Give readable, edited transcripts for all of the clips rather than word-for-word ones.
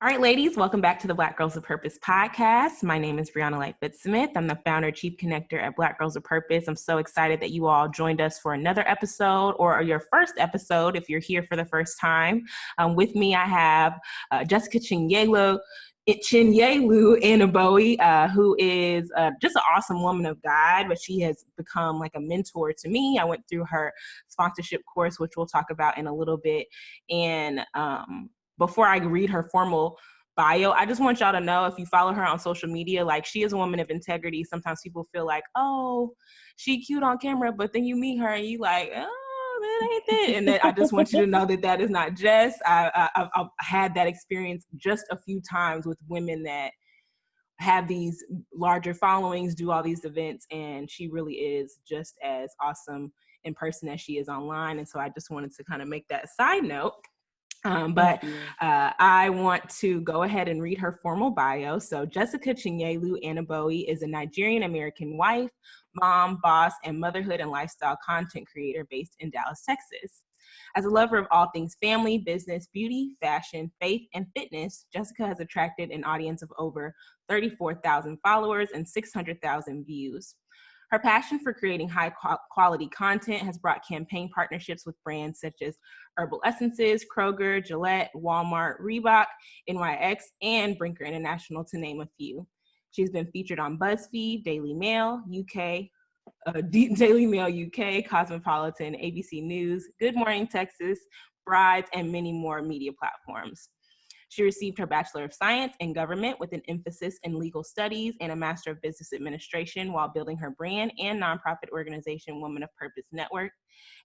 All right, ladies, welcome back to the Black Girls of Purpose podcast. My name is Brianna Lightfoot-Smith. I'm the founder, chief connector at Black Girls of Purpose. I'm so excited that you all joined us for another episode or your first episode if you're here for the first time. With me, I have Jessica Chinyelu Anibowei, who is just an awesome woman of God, but she has become like a mentor to me. I went through her sponsorship course, which we'll talk about in a little bit. And before I read her formal bio, I just want y'all to know, if you follow her on social media, like, she is a woman of integrity. Sometimes people feel like, oh, she cute on camera, but then you meet her and you like, oh, that ain't it. And then I just want you to know that is not Jess. I've had that experience just a few times with women that have these larger followings, do all these events, and she really is just as awesome in person as she is online. And so I just wanted to kind of make that side note. I want to go ahead and read her formal bio. So Jessica Chinyelu Anibowei is a Nigerian-American wife, mom, boss, and motherhood and lifestyle content creator based in Dallas, Texas. As a lover of all things family, business, beauty, fashion, faith, and fitness, Jessica has attracted an audience of over 34,000 followers and 600,000 views. Her passion for creating high-quality content has brought campaign partnerships with brands such as Herbal Essences, Kroger, Gillette, Wal-Mart, Reebok, NYX, and Brinker International, to name a few. She's been featured on BuzzFeed, DailyMail UK, Cosmopolitan, ABC News, Good Morning Texas, Brides, and many more media platforms. She received her Bachelor of Science in Government with an emphasis in legal studies and a Master of Business Administration while building her brand and nonprofit organization, Women of Purpose Network.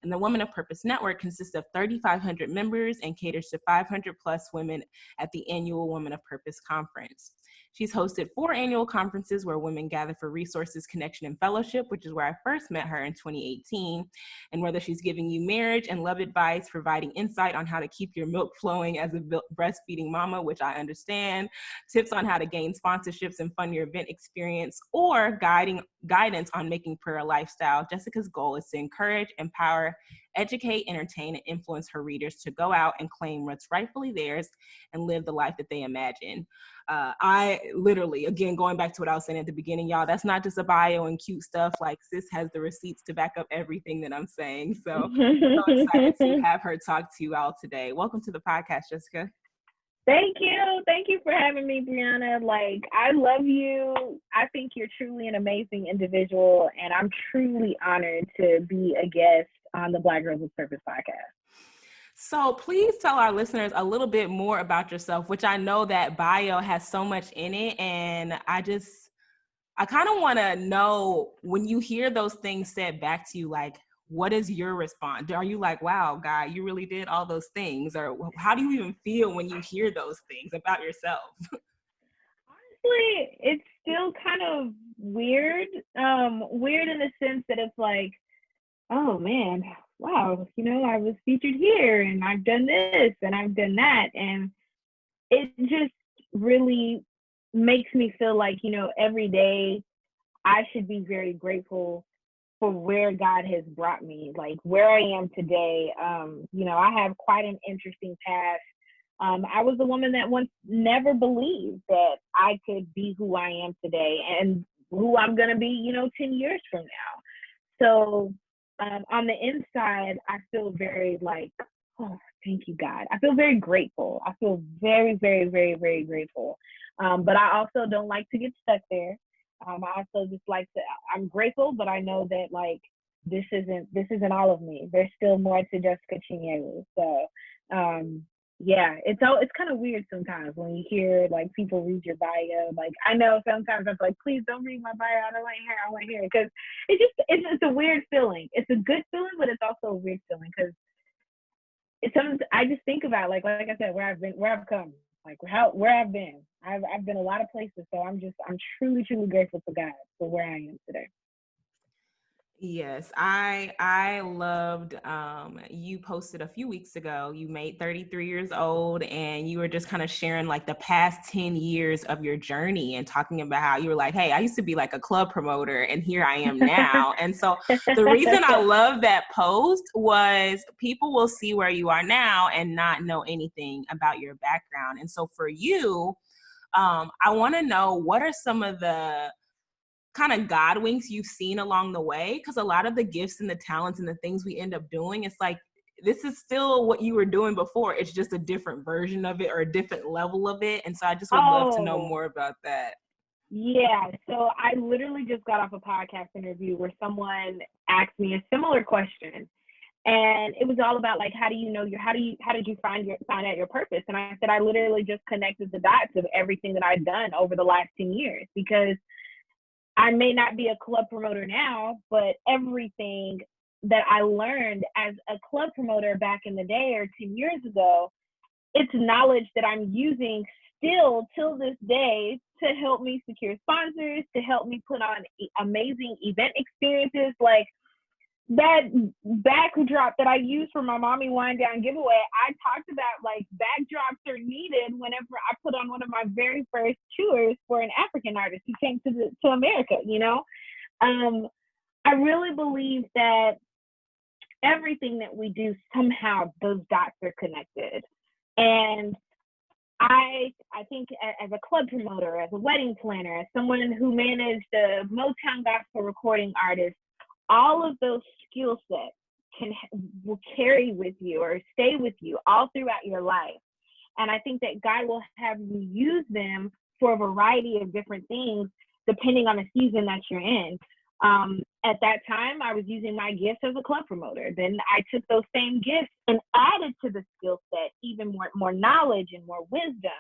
And the Women of Purpose Network consists of 3,500 members and caters to 500 plus women at the annual Women of Purpose Conference. She's hosted 4 annual conferences where women gather for resources, connection, and fellowship, which is where I first met her in 2018. And whether she's giving you marriage and love advice, providing insight on how to keep your milk flowing as a breastfeeding mama, which I understand, tips on how to gain sponsorships and fund your event experience, or guidance on making prayer a lifestyle, Jessica's goal is to encourage, empower, educate, entertain, and influence her readers to go out and claim what's rightfully theirs and live the life that they imagine. I literally, again, going back to what I was saying at the beginning, y'all, that's not just a bio and cute stuff. Like, sis has the receipts to back up everything that I'm saying. So I'm so excited to have her talk to you all today. Welcome to the podcast, Jessica. Thank you. Thank you for having me, Brianna. Like, I love you. I think you're truly an amazing individual, and I'm truly honored to be a guest on the Black Girls of Purpose podcast. So please tell our listeners a little bit more about yourself, which I know that bio has so much in it. And I kind of want to know, when you hear those things said back to you, like, what is your response? Are you like, wow, God, you really did all those things? Or how do you even feel when you hear those things about yourself? Honestly, it's still kind of weird. Weird in the sense that it's like, oh man, wow, I was featured here and I've done this and I've done that. And it just really makes me feel like, every day I should be very grateful for where God has brought me, like where I am today. I have quite an interesting past. I was a woman that once never believed that I could be who I am today and who I'm going to be, 10 years from now. So on the inside, I feel very like, oh, thank you, God. I feel very grateful. I feel very, very, very, very grateful. But I also don't like to get stuck there. I also just like to, I'm grateful, but I know that like, this isn't all of me. There's still more to Jessica Chinyelu. So, yeah, it's kind of weird sometimes when you hear like people read your bio. Like, I know sometimes I'm like, please don't read my bio. I want to hear it, because it's a weird feeling. It's a good feeling, but it's also a weird feeling because I just think about like I said, where I've come, like where I've been. I've been a lot of places, so I'm truly, truly grateful to God for where I am today. Yes, I loved you posted a few weeks ago. You made 33 years old and you were just kind of sharing like the past 10 years of your journey and talking about how you were like, hey, I used to be like a club promoter and here I am now. And so the reason I love that post was people will see where you are now and not know anything about your background. And so for you, I want to know, what are some of the kind of God winks you've seen along the way? Because a lot of the gifts and the talents and the things we end up doing, it's like, this is still what you were doing before. It's just a different version of it or a different level of it. And so I just would love to know Oh, more about that. yeah. So I literally just got off a podcast interview where someone asked me a similar question. And it was all about like, how do you know how did you find out your purpose? And I said, I literally just connected the dots of everything that I've done over the last 10 years, because I may not be a club promoter now, but everything that I learned as a club promoter back in the day or 10 years ago, it's knowledge that I'm using still till this day to help me secure sponsors, to help me put on amazing event experiences. Like that backdrop that I used for my Mommy Wine Down giveaway, I talked about like backdrops are needed whenever I put on one of my very first tours for an African artist who came to America, you know? I really believe that everything that we do, somehow those dots are connected. And I think as a club promoter, as a wedding planner, as someone who managed a Motown gospel recording artist, all of those skill sets will carry with you or stay with you all throughout your life. And I think that God will have you use them for a variety of different things depending on the season that you're in. At that time, I was using my gifts as a club promoter. Then I took those same gifts and added to the skill set even more knowledge and more wisdom,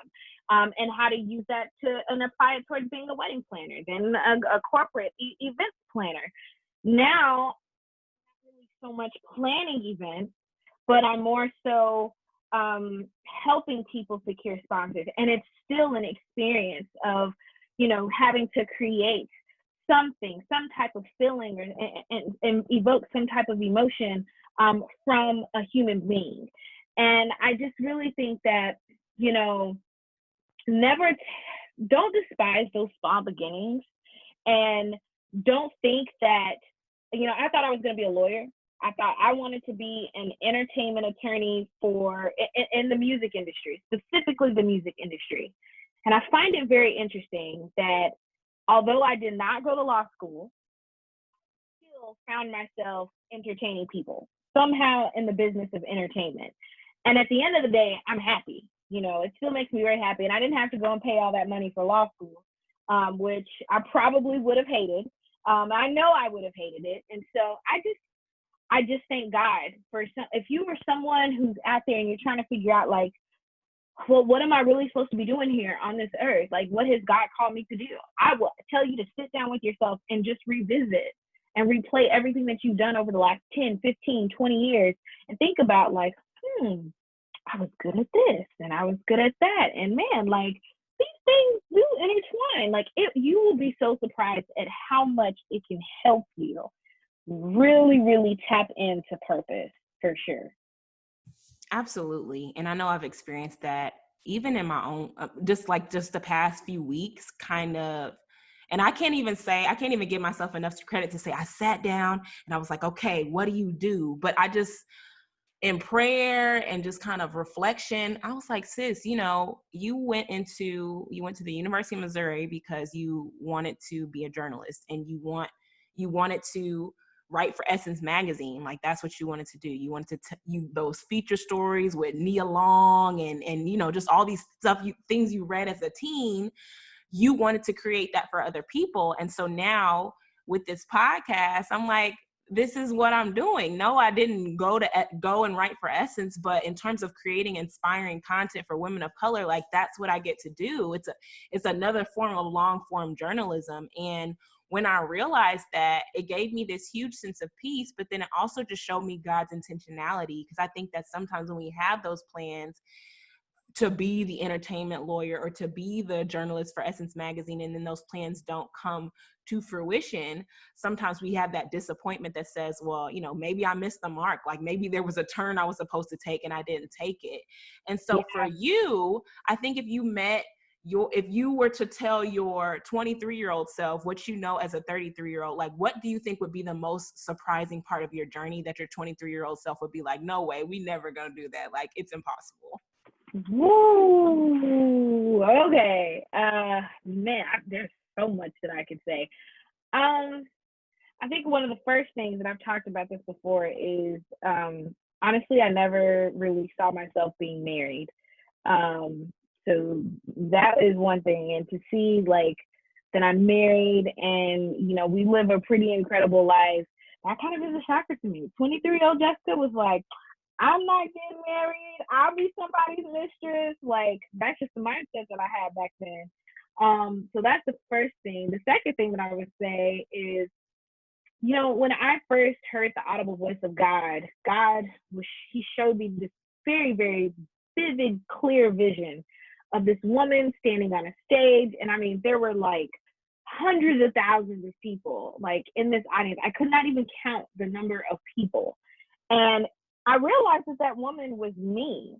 and how to use that and apply it towards being a wedding planner, then a corporate events planner. Now, not really so much planning events, but I'm more so helping people secure sponsors. And it's still an experience of, having to create something, some type of feeling, and evoke some type of emotion from a human being. And I just really think that, never, don't despise those small beginnings, and don't think that, I thought I was going to be a lawyer. I thought I wanted to be an entertainment attorney in the music industry, specifically the music industry. And I find it very interesting that although I did not go to law school, I still found myself entertaining people somehow in the business of entertainment. And at the end of the day, I'm happy. It still makes me very happy. And I didn't have to go and pay all that money for law school, which I probably would have hated. I know I would have hated it. And so I just thank God for if you were someone who's out there and you're trying to figure out like, well, what am I really supposed to be doing here on this earth? Like, what has God called me to do? I will tell you to sit down with yourself and just revisit and replay everything that you've done over the last 10, 15, 20 years and think about like, I was good at this and I was good at that. And man, like these things do intertwine. Like you will be so surprised at how much it can help you really, really tap into purpose, for sure. Absolutely. And I know I've experienced that even in my own, just the past few weeks, kind of. And I can't even give myself enough credit to say I sat down and I was like, okay, what do you do? But I just, in prayer and just kind of reflection, I was like, sis, you went to the University of Missouri because you wanted to be a journalist and you wanted to write for Essence magazine. Like that's what you wanted to do. You wanted to those feature stories with Nia Long and just all these things you read as a teen. You wanted to create that for other people. And so now with this podcast, I'm like, this is what I'm doing. No, I didn't go and write for Essence, but in terms of creating inspiring content for women of color, like that's what I get to do. It's another form of long form journalism. And when I realized that, it gave me this huge sense of peace, but then it also just showed me God's intentionality. Because I think that sometimes when we have those plans, to be the entertainment lawyer or to be the journalist for Essence Magazine, and then those plans don't come to fruition, sometimes we have that disappointment that says, well, you know, maybe I missed the mark. Like maybe there was a turn I was supposed to take and I didn't take it. And so for you, I think if you were to tell your 23-year-old self what you know as a 33-year-old, like what do you think would be the most surprising part of your journey that your 23-year-old self would be like, no way, we never gonna do that. Like it's impossible. Woo. Okay. Man, there's so much that I could say. I think one of the first things, and I've talked about this before, is honestly, I never really saw myself being married. So that is one thing. And to see like that I'm married and, you know, we live a pretty incredible life, that kind of is a shocker to me. 23-year-old Jessica was like, I'm not getting married. I'll be somebody's mistress. Like, that's just the mindset that I had back then. So that's the first thing. The second thing that I would say is, you know, when I first heard the audible voice of God, he showed me this very, very vivid, clear vision of this woman standing on a stage. And I mean, there were like hundreds of thousands of people like in this audience. I could not even count the number of people. And I realized that woman was me.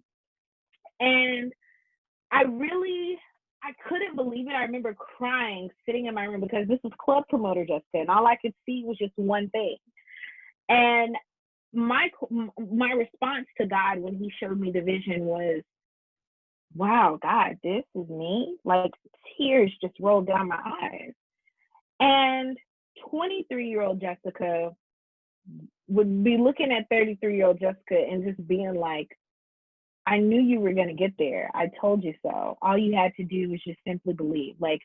And I couldn't believe it. I remember crying, sitting in my room, because this was club promoter Jessica, and all I could see was just one thing. And my response to God when he showed me the vision was, wow, God, this is me? Like tears just rolled down my eyes. And 23-year-old Jessica would be looking at 33-year-old Jessica and just being like, I knew you were going to get there. I told you so. All you had to do was just simply believe. Like,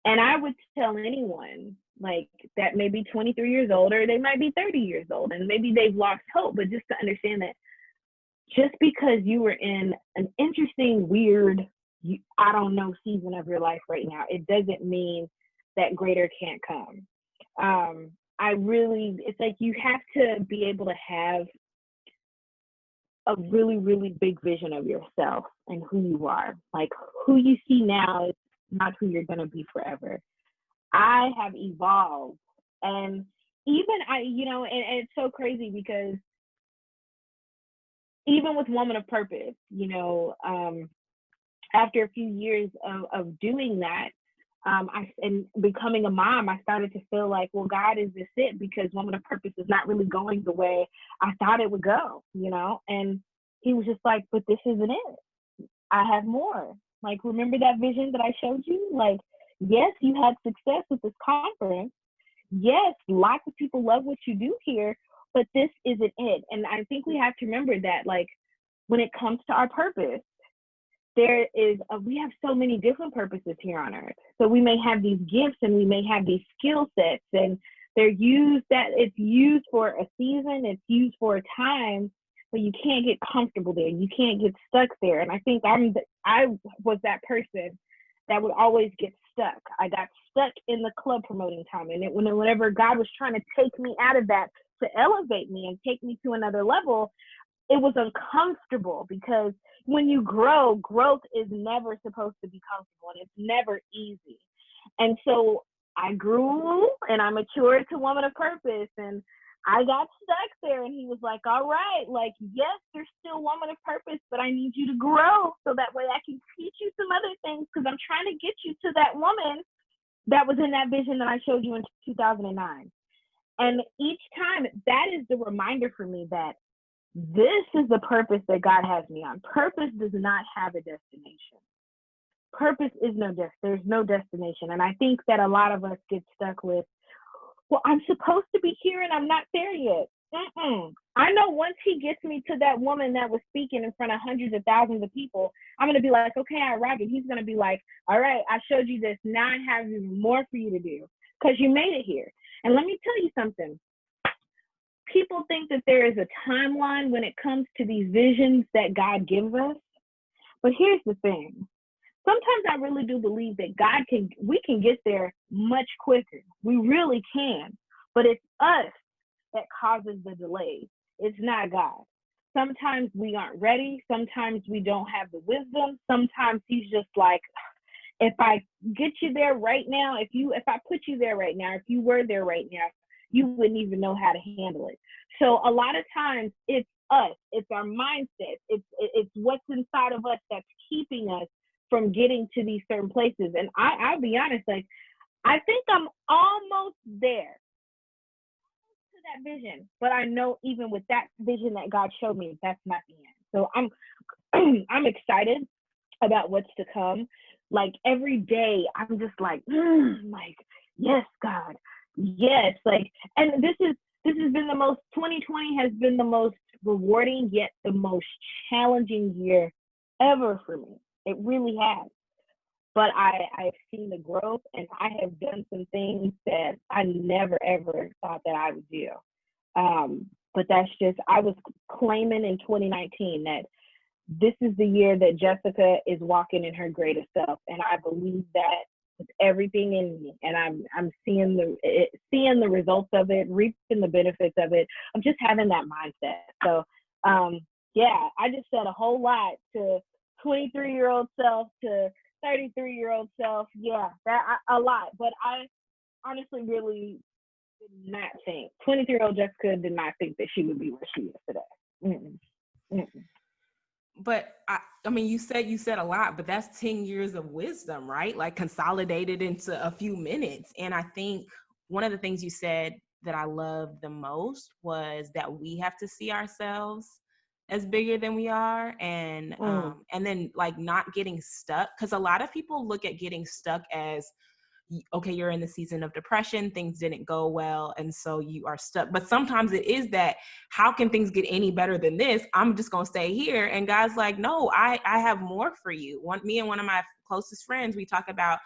and I would tell anyone like that may be 23 years old, or they might be 30 years old, and maybe they've lost hope, but just to understand that just because you were in an interesting, weird, I don't know, season of your life right now, it doesn't mean that greater can't come. It's like you have to be able to have a really, really big vision of yourself and who you are. Like who you see now is not who you're going to be forever. I have evolved. And even and it's so crazy because even with Woman of Purpose, after a few years of doing that, and becoming a mom, I started to feel like, well, God, is this it? Because Woman of Purpose is not really going the way I thought it would go, and he was just like, but this isn't it. I have more. Like, remember that vision that I showed you? Like, yes, you had success with this conference. Yes, lots of people love what you do here, but this isn't it. And I think we have to remember that, like, when it comes to our purpose, we have so many different purposes here on earth. So we may have these gifts and we may have these skill sets, and it's used for a season, it's used for a time, but you can't get comfortable there. You can't get stuck there. And I think I was that person that would always get stuck. I got stuck in the club promoting time. And whenever God was trying to take me out of that to elevate me and take me to another level, it was uncomfortable, because when you grow, growth is never supposed to be comfortable, and it's never easy. And so I grew and I matured to Woman of Purpose, and I got stuck there. And he was like, all right, like, yes, you're still Woman of Purpose, but I need you to grow so that way I can teach you some other things, because I'm trying to get you to that woman that was in that vision that I showed you in 2009. And each time, that is the reminder for me that this is the purpose that God has me on. Purpose does not have a destination. Purpose is there's no destination. And I think that a lot of us get stuck with, well, I'm supposed to be here and I'm not there yet. I know once he gets me to that woman that was speaking in front of hundreds of thousands of people, I'm going to be like, okay, I arrived. And he's going to be like, all right, I showed you this. Now I have even more for you to do, because you made it here. And let me tell you something. People think that there is a timeline when it comes to these visions that God gives us. But here's the thing. Sometimes I really do believe that we can get there much quicker. We really can. But it's us that causes the delays. It's not God. sometimes we aren't ready. Sometimes we don't have the wisdom. Sometimes he's just like, if I get you there right now, if I put you there right now, if you were there right now, you wouldn't even know how to handle it. So a lot of times it's us, it's our mindset, it's what's inside of us that's keeping us from getting to these certain places. And I'll be honest, like, I think I'm almost there to that vision, but I know even with that vision that God showed me, that's not the end. So I'm excited about what's to come. Like every day, I'm just like, yes, God, yes. Like, and this has been 2020 has been the most rewarding yet the most challenging year ever for me. It really has. But I've seen the growth, and I have done some things that I never ever thought that I would do. But that's just, I was claiming in 2019 that this is the year that Jessica is walking in her greatest self, and I believe that with everything in me, and I'm seeing the results of it, reaping the benefits of it. I'm just having that mindset. So yeah, I just said a whole lot to 23-year-old self, to 33-year-old self. Yeah, a lot. But I honestly really did not think 23-year-old Jessica did not think that she would be where she is today. Mm-mm. Mm-mm. But I mean, you said a lot, but that's 10 years of wisdom, right? Like consolidated into a few minutes. And I think one of the things you said that I loved the most was that we have to see ourselves as bigger than we are, and then like not getting stuck. Because a lot of people look at getting stuck as, okay, you're in the season of depression, things didn't go well, and so you are stuck. But sometimes it is that, how can things get any better than this? I'm just gonna stay here. And God's like, no, I have more for you. Me and one of my closest friends, we talk about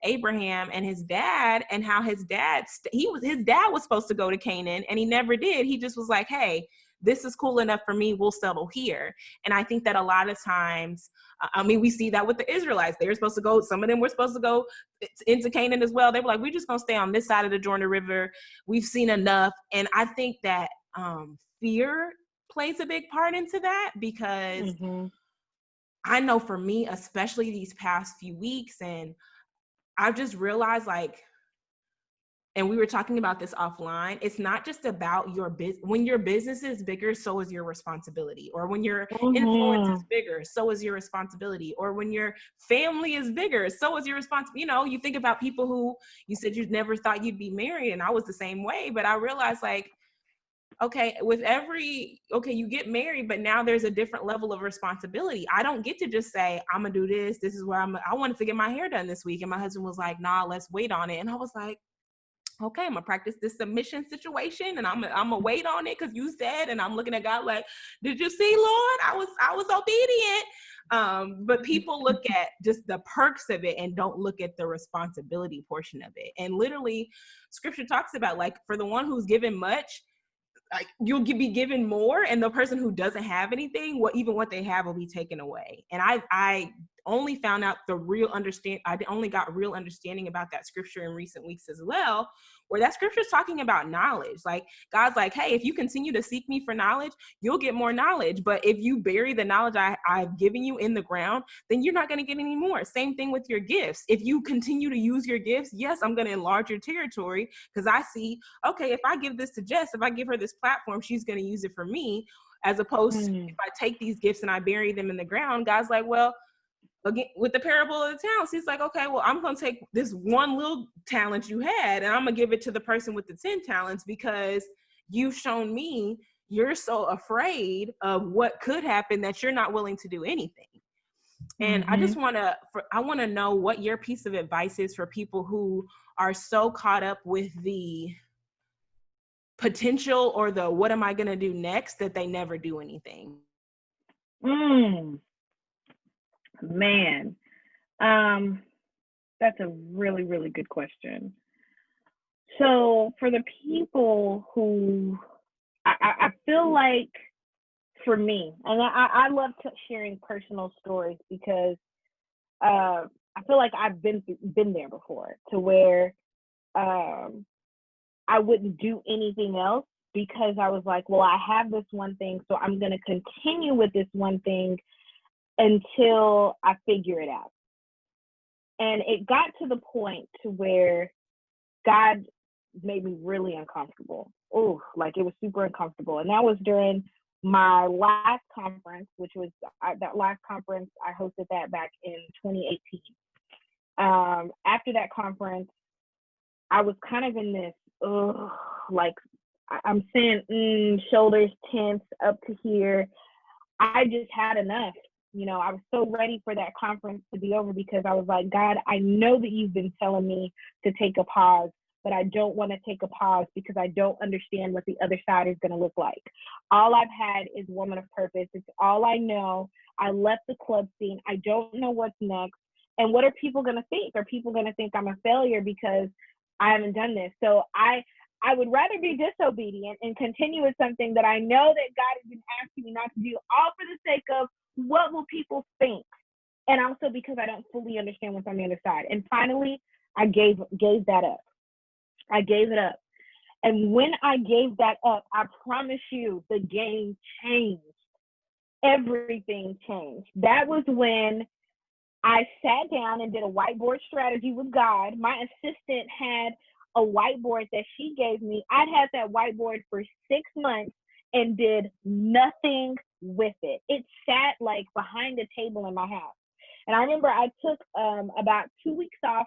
Abraham and his dad, and how his dad was supposed to go to Canaan, and he never did. He just was like, hey, this is cool enough for me, we'll settle here. And I think that a lot of times, I mean, we see that with the Israelites. They were supposed to go, some of them were supposed to go into Canaan as well. They were like, we're just going to stay on this side of the Jordan River. We've seen enough. And I think that fear plays a big part into that, because I know for me, especially these past few weeks, and I've just realized, like, and we were talking about this offline, it's not just about your business. When your business is bigger, so is your responsibility. Or when your influence is bigger, so is your responsibility. Or when your family is bigger, so is your responsibility. You know, you think about people who, you said you never thought you'd be married, and I was the same way. But I realized, like, okay, you get married, but now there's a different level of responsibility. I don't get to just say, I'm gonna do this. This is where I wanted to get my hair done this week. And my husband was like, nah, let's wait on it. And I was like, okay, I'm gonna practice this submission situation, and I'm gonna wait on it because you said. And I'm looking at God like, did you see, Lord? I was obedient. But people look at just the perks of it and don't look at the responsibility portion of it. And literally, Scripture talks about, like, for the one who's given much, like, you'll be given more, and the person who doesn't have anything, what they have will be taken away. And I only found out I only got real understanding about that scripture in recent weeks as well, where that scripture is talking about knowledge. Like, God's like, hey, if you continue to seek me for knowledge, you'll get more knowledge. But if you bury the knowledge I've given you in the ground, then you're not going to get any more. Same thing with your gifts. If you continue to use your gifts, yes, I'm going to enlarge your territory, because I see, okay, if I give this to Jess, if I give her this platform, she's going to use it for me. As opposed to if I take these gifts and I bury them in the ground, God's like, well, again, with the parable of the talents, he's like, okay, well, I'm going to take this one little talent you had, and I'm going to give it to the person with the 10 talents, because you've shown me you're so afraid of what could happen that you're not willing to do anything. And I just want to know what your piece of advice is for people who are so caught up with the potential or the what am I going to do next that they never do anything. Man, that's a really, really good question. So for the people who, I feel like, for me, and I love sharing personal stories, because I feel like I've been there before, to where I wouldn't do anything else because I was like, well, I have this one thing, so I'm going to continue with this one thing until I figure it out. And it got to the point to where God made me really uncomfortable. Oh, like it was super uncomfortable. And that was during my last conference, which was that last conference, I hosted that back in 2018. After that conference, I was kind of in this, like I'm saying, shoulders tense up to here. I just had enough. You know, I was so ready for that conference to be over because I was like, God, I know that you've been telling me to take a pause, but I don't want to take a pause because I don't understand what the other side is going to look like. All I've had is Woman of Purpose. It's all I know. I left the club scene. I don't know what's next. And what are people going to think? Are people going to think I'm a failure because I haven't done this? So I would rather be disobedient and continue with something that I know that God has been asking me not to do, all for the sake of what will people think? And also because I don't fully understand what's on the other side. And finally, I gave that up. I gave it up. And when I gave that up, I promise you, the game changed. Everything changed. That was when I sat down and did a whiteboard strategy with God. My assistant had a whiteboard that she gave me. I'd had that whiteboard for 6 months and did nothing with it. It sat like behind a table in my house. And I remember I took about 2 weeks off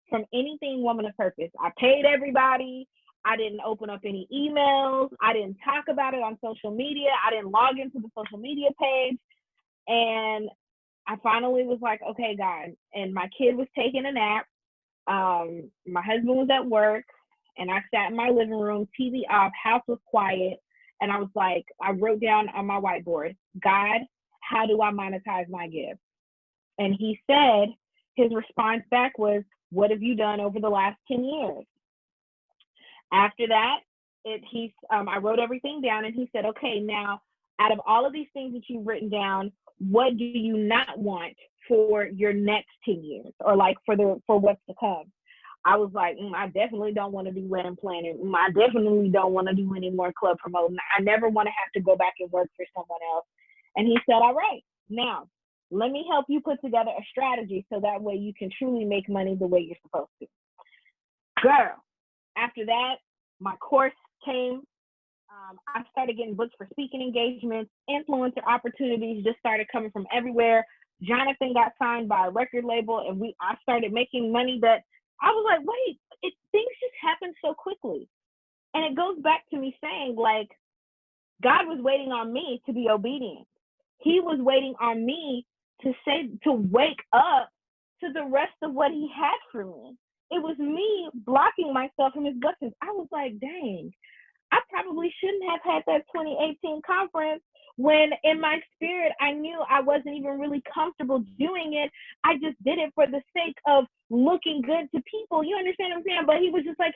from anything Woman of Purpose. I paid everybody. I didn't open up any emails. I didn't talk about it on social media. I didn't log into the social media page. And I finally was like, okay, God. And my kid was taking a nap. My husband was at work. And I sat in my living room, TV off, house was quiet. And I was like, I wrote down on my whiteboard, God, how do I monetize my gift? And he said, his response back was, what have you done over the last 10 years? After that, I wrote everything down and he said, okay, now out of all of these things that you've written down, what do you not want for your next 10 years or like for what's to come? I was like, I definitely don't want to do wedding planning. I definitely don't want to do any more club promoting. I never want to have to go back and work for someone else. And he said, all right, now let me help you put together a strategy so that way you can truly make money the way you're supposed to. Girl, after that, my course came. I started getting booked for speaking engagements, influencer opportunities just started coming from everywhere. Jonathan got signed by a record label and I started making money that I was like, wait, things just happen so quickly. And it goes back to me saying, like, God was waiting on me to be obedient. He was waiting on me to wake up to the rest of what he had for me. It was me blocking myself from his blessings. I was like, dang, I probably shouldn't have had that 2018 conference when in my spirit, I knew I wasn't even really comfortable doing it. I just did it for the sake of looking good to people. You understand what I'm saying? But he was just like,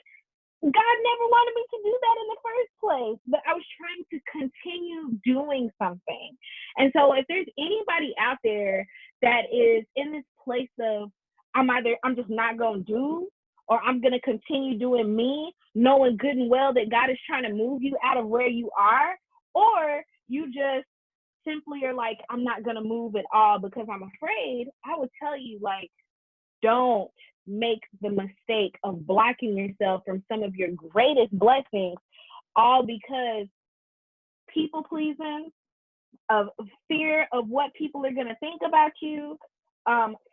God never wanted me to do that in the first place. But I was trying to continue doing something. And so if there's anybody out there that is in this place of, I'm just not going to do, or I'm going to continue doing me, knowing good and well that God is trying to move you out of where you are, or you just simply are like, I'm not going to move at all because I'm afraid, I would tell you, like, don't make the mistake of blocking yourself from some of your greatest blessings, all because people pleasing, of fear of what people are going to think about you,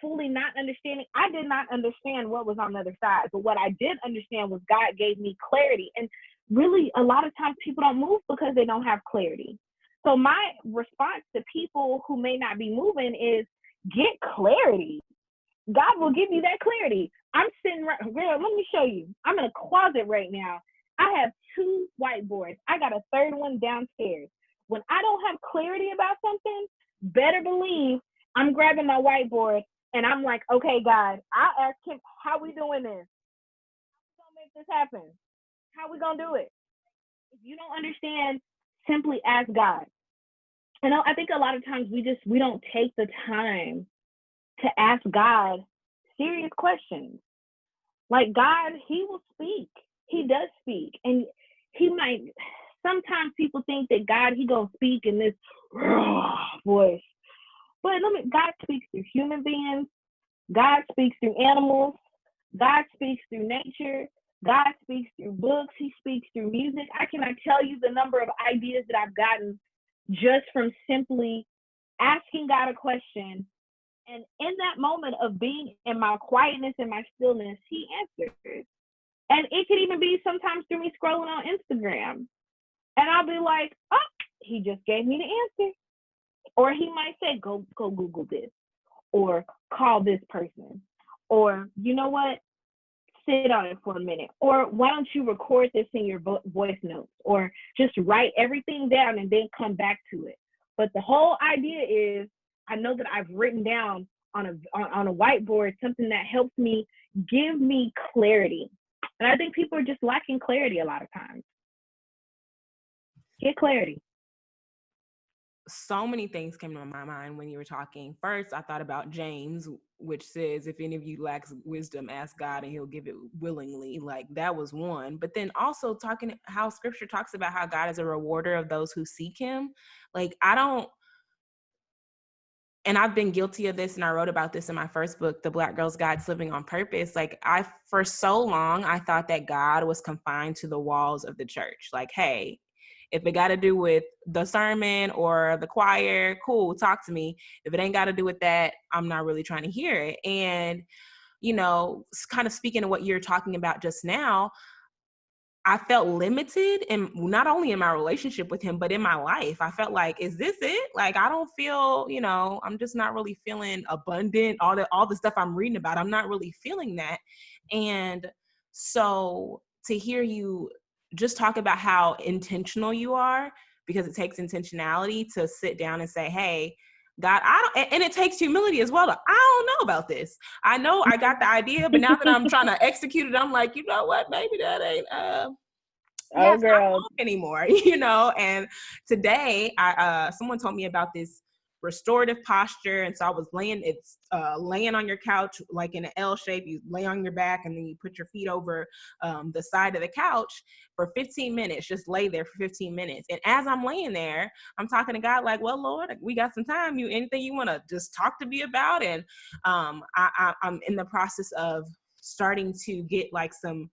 fully not understanding. I did not understand what was on the other side, but what I did understand was God gave me clarity. And really, a lot of times people don't move because they don't have clarity. So my response to people who may not be moving is get clarity. God will give you that clarity. I'm sitting right, girl, let me show you. I'm in a closet right now. I have 2 whiteboards. I got a third one downstairs. When I don't have clarity about something, better believe I'm grabbing my whiteboard and I'm like, okay, God, I'll ask him, how we doing this? How we gonna make this happen? How we gonna do it? If you don't understand, simply ask God. And I think a lot of times we don't take the time to ask God serious questions. Like God, he will speak. He does speak. And he might, sometimes people think that God, he gonna speak in this voice. But God speaks through human beings. God speaks through animals. God speaks through nature. God speaks through books. He speaks through music. I cannot tell you the number of ideas that I've gotten just from simply asking God a question. And in that moment of being in my quietness and my stillness, he answers. And it could even be sometimes through me scrolling on Instagram. And I'll be like, oh, he just gave me the answer. Or he might say, go Google this. Or call this person. Or, you know what? Sit on it for a minute. Or why don't you record this in your voice notes? Or just write everything down and then come back to it. But the whole idea is, I know that I've written down on a whiteboard something that helps me, give me clarity. And I think people are just lacking clarity a lot of times. Get clarity. So many things came to my mind when you were talking. First, I thought about James, which says, if any of you lacks wisdom, ask God and he'll give it willingly. Like, that was one. But then also talking how scripture talks about how God is a rewarder of those who seek him. Like, and I've been guilty of this, and I wrote about this in my first book, The Black Girl's Guide to Living on Purpose. Like, for so long, I thought that God was confined to the walls of the church. Like, hey, if it got to do with the sermon or the choir, cool, talk to me. If it ain't got to do with that, I'm not really trying to hear it. And, you know, kind of speaking to what you're talking about just now, I felt limited, and not only in my relationship with him, but in my life. I felt like, is this it? Like, I don't feel, you know, I'm just not really feeling abundant. All the stuff I'm reading about, I'm not really feeling that. And so to hear you just talk about how intentional you are, because it takes intentionality to sit down and say, hey, God, and it takes humility as well. I don't know about this. I know I got the idea, but now that I'm trying to execute it, I'm like, you know what? Maybe that ain't, oh, girl, not anymore, you know? And today someone told me about this restorative posture. And so I was laying on your couch, like in an L shape. You lay on your back and then you put your feet over the side of the couch for 15 minutes, just lay there for 15 minutes. And as I'm laying there, I'm talking to God like, well, Lord, we got some time. Anything you want to just talk to me about? And I'm in the process of starting to get like some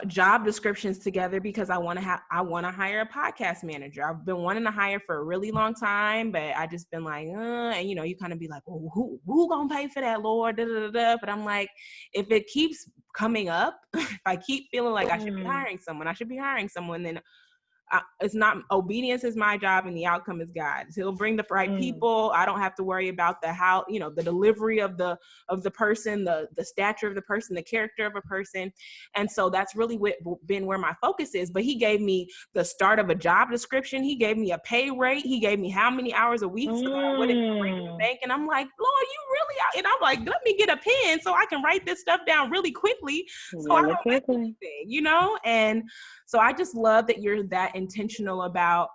job descriptions together, because I want to hire a podcast manager. I've been wanting to hire for a really long time, but I just been like, and you know, you kind of be like, well, who gonna pay for that, Lord? Da, da, da, da. But I'm like, if it keeps coming up, if I keep feeling like I should be hiring someone, then it's not, obedience is my job and the outcome is God's. He'll bring the right people. I don't have to worry about the delivery of the person, the stature of the person, the character of a person. And so that's really been where my focus is. But he gave me the start of a job description. He gave me a pay rate. He gave me how many hours a week so that I wouldn't break the bank. And I'm like, Lord, you really out? And I'm like, let me get a pen so I can write this stuff down really quickly. So I don't miss anything, you know? And so I just love that you're that intentional about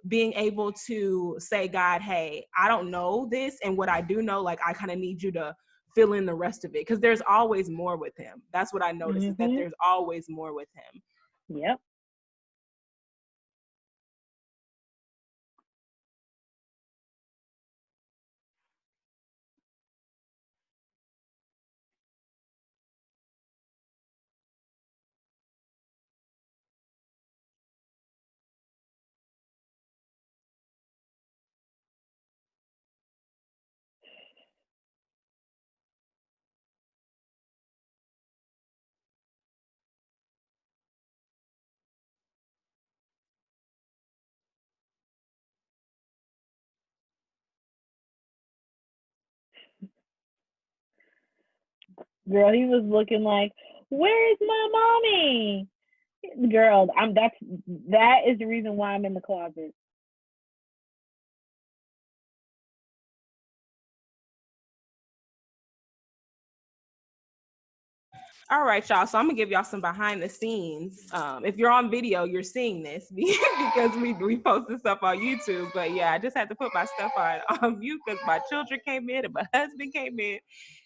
being able to say, God, hey, I don't know this. And what I do know, like, I kind of need you to fill in the rest of it. Because there's always more with him. That's what I noticed, is that there's always more with him. Yep. Girl, he was looking like, where's my mommy? Girl, that is the reason why I'm in the closet. All right, y'all. So I'm gonna give y'all some behind the scenes. If you're on video, you're seeing this because we post this stuff on YouTube. But yeah, I just had to put my stuff on mute because my children came in and my husband came in.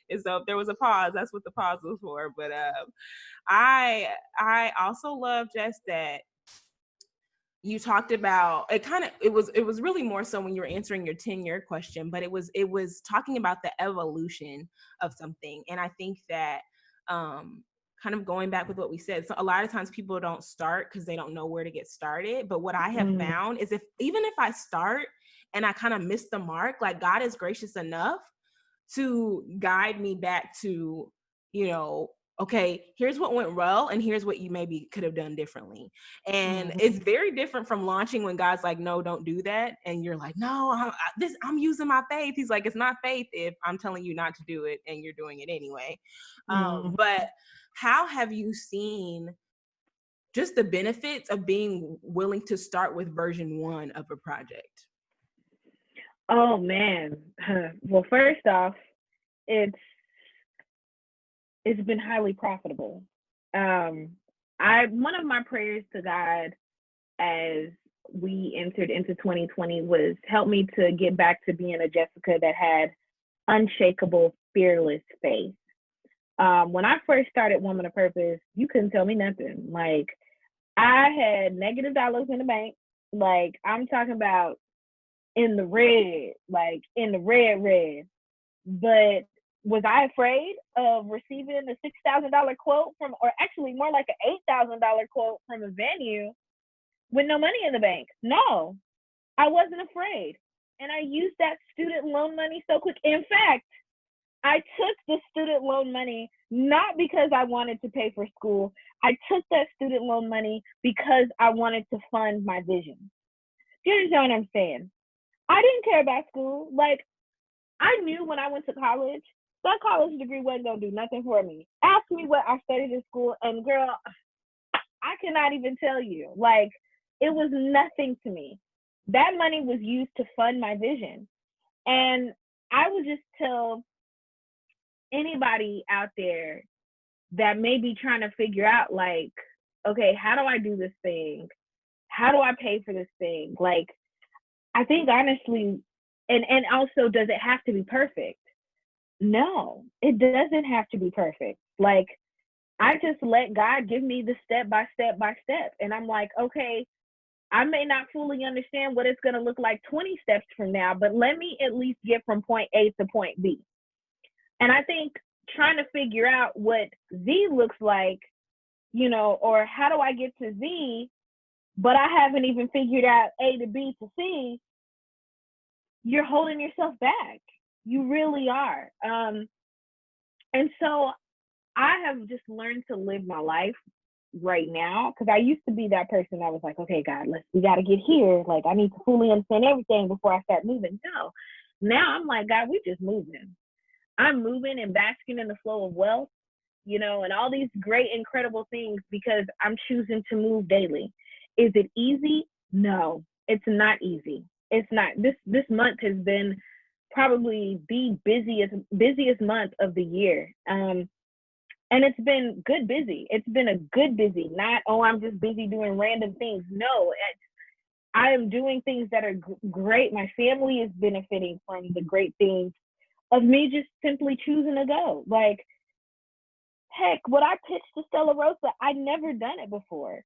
And so if there was a pause, that's what the pause was for. But I also love just that you talked about it was really more so when you were answering your 10-year question, but it was talking about the evolution of something. And I think that kind of going back with what we said, so a lot of times people don't start because they don't know where to get started. But what I have found is even if I start and I kind of miss the mark, like God is gracious enough to guide me back to, okay, here's what went well, and here's what you maybe could have done differently. And it's very different from launching when God's like, no, don't do that. And you're like, no, I'm using my faith. He's like, it's not faith if I'm telling you not to do it and you're doing it anyway. But how have you seen just the benefits of being willing to start with version 1 of a project? Oh man. Well, first off, it's been highly profitable. One of my prayers to God as we entered into 2020 was help me to get back to being a Jessica that had unshakable, fearless faith. When I first started Woman of Purpose, you couldn't tell me nothing. Like, I had negative dollars in the bank. Like, I'm talking about in the red, like in the red. But was I afraid of receiving a $6,000 quote from, or actually more like an $8,000 quote from a venue with no money in the bank? No, I wasn't afraid. And I used that student loan money so quick. In fact, I took the student loan money not because I wanted to pay for school. I took that student loan money because I wanted to fund my vision. Do you understand what I'm saying? I didn't care about school. Like, I knew when I went to college, that college degree wasn't going to do nothing for me. Ask me what I studied in school, and girl, I cannot even tell you. Like, it was nothing to me. That money was used to fund my vision. And I would just tell anybody out there that may be trying to figure out, like, okay, how do I do this thing? How do I pay for this thing? Like, I think honestly, and also, does it have to be perfect? No, it doesn't have to be perfect. Like, I just let God give me the step by step. And I'm like, okay, I may not fully understand what it's going to look like 20 steps from now, but let me at least get from point A to point B. And I think trying to figure out what Z looks like, or how do I get to Z, but I haven't even figured out A to B to C, you're holding yourself back. You really are. And so I have just learned to live my life right now, because I used to be that person that was like, okay, God, we got to get here. Like, I need to fully understand everything before I start moving. No, now I'm like, God, we just moving. I'm moving and basking in the flow of wealth, and all these great, incredible things, because I'm choosing to move daily. Is it easy? No, it's not easy. It's not. This month has been probably the busiest month of the year. And it's been good busy. It's been a good busy, not, oh, I'm just busy doing random things. No, I am doing things that are great. My family is benefiting from the great things of me just simply choosing to go. Like, heck, what I pitched to Stella Rosa, I'd never done it before,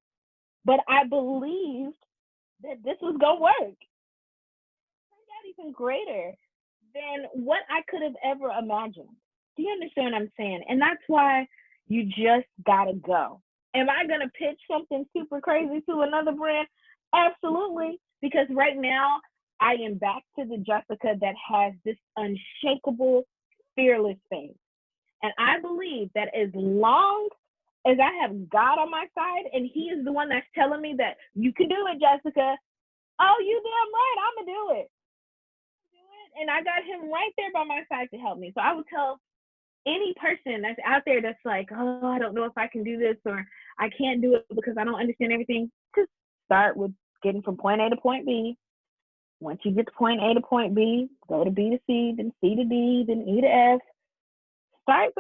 but I believed that this was going to work. It turned out even greater than what I could have ever imagined. Do you understand what I'm saying? And that's why you just gotta go. Am I gonna pitch something super crazy to another brand? Absolutely. Because right now I am back to the Jessica that has this unshakable, fearless faith. And I believe that as long as I have God on my side, and He is the one that's telling me that you can do it, Jessica. Oh, you damn right, I'm gonna do it. And I got Him right there by my side to help me. So I would tell any person that's out there that's like, oh, I don't know if I can do this, or I can't do it because I don't understand everything, just start with getting from point A to point B. Once you get to point A to point B, go to B to C, then C to D, then E to F. Start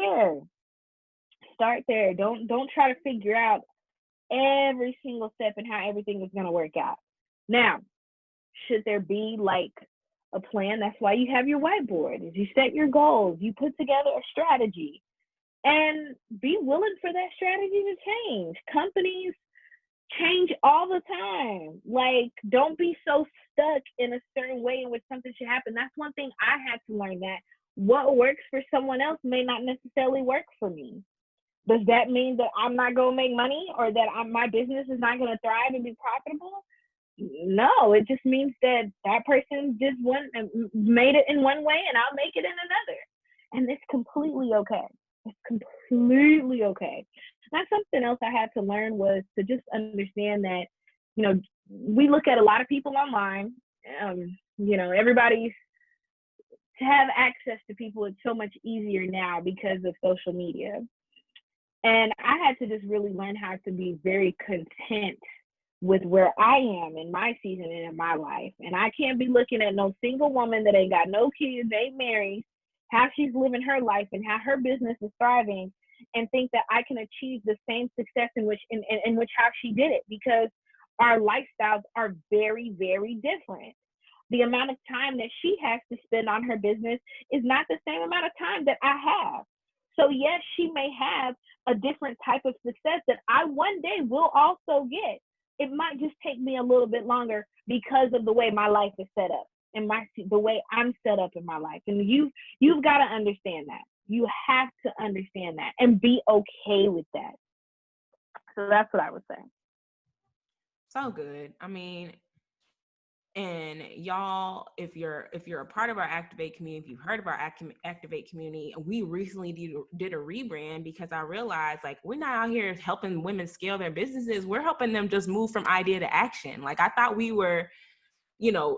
there. Don't try to figure out every single step and how everything is going to work out. Now, should there be like a plan. That's why you have your whiteboard, is you set your goals, you put together a strategy, and be willing for that strategy to change. Companies change all the time. Like, don't be so stuck in a certain way in which something should happen. That's one thing I had to learn, that what works for someone else may not necessarily work for me. Does that mean that I'm not going to make money, or that my business is not going to thrive and be profitable? No, it just means that that person just made it in one way and I'll make it in another. And it's completely okay. It's completely okay. That's something else I had to learn, was to just understand that, we look at a lot of people online. Everybody's, to have access to people is so much easier now because of social media. And I had to just really learn how to be very content with where I am in my season and in my life. And I can't be looking at no single woman that ain't got no kids, ain't married, how she's living her life and how her business is thriving, and think that I can achieve the same success in which how she did it, because our lifestyles are very, very different. The amount of time that she has to spend on her business is not the same amount of time that I have. So yes, she may have a different type of success that I one day will also get. It might just take me a little bit longer because of the way my life is set up and the way I'm set up in my life. And you've got to understand that. You have to understand that and be okay with that. So that's what I would say. So good. I mean, and y'all, if you're a part of our Activate community, if you've heard of our Activate community, we recently did a rebrand, because I realized, like, we're not out here helping women scale their businesses. We're helping them just move from idea to action. Like, I thought we were,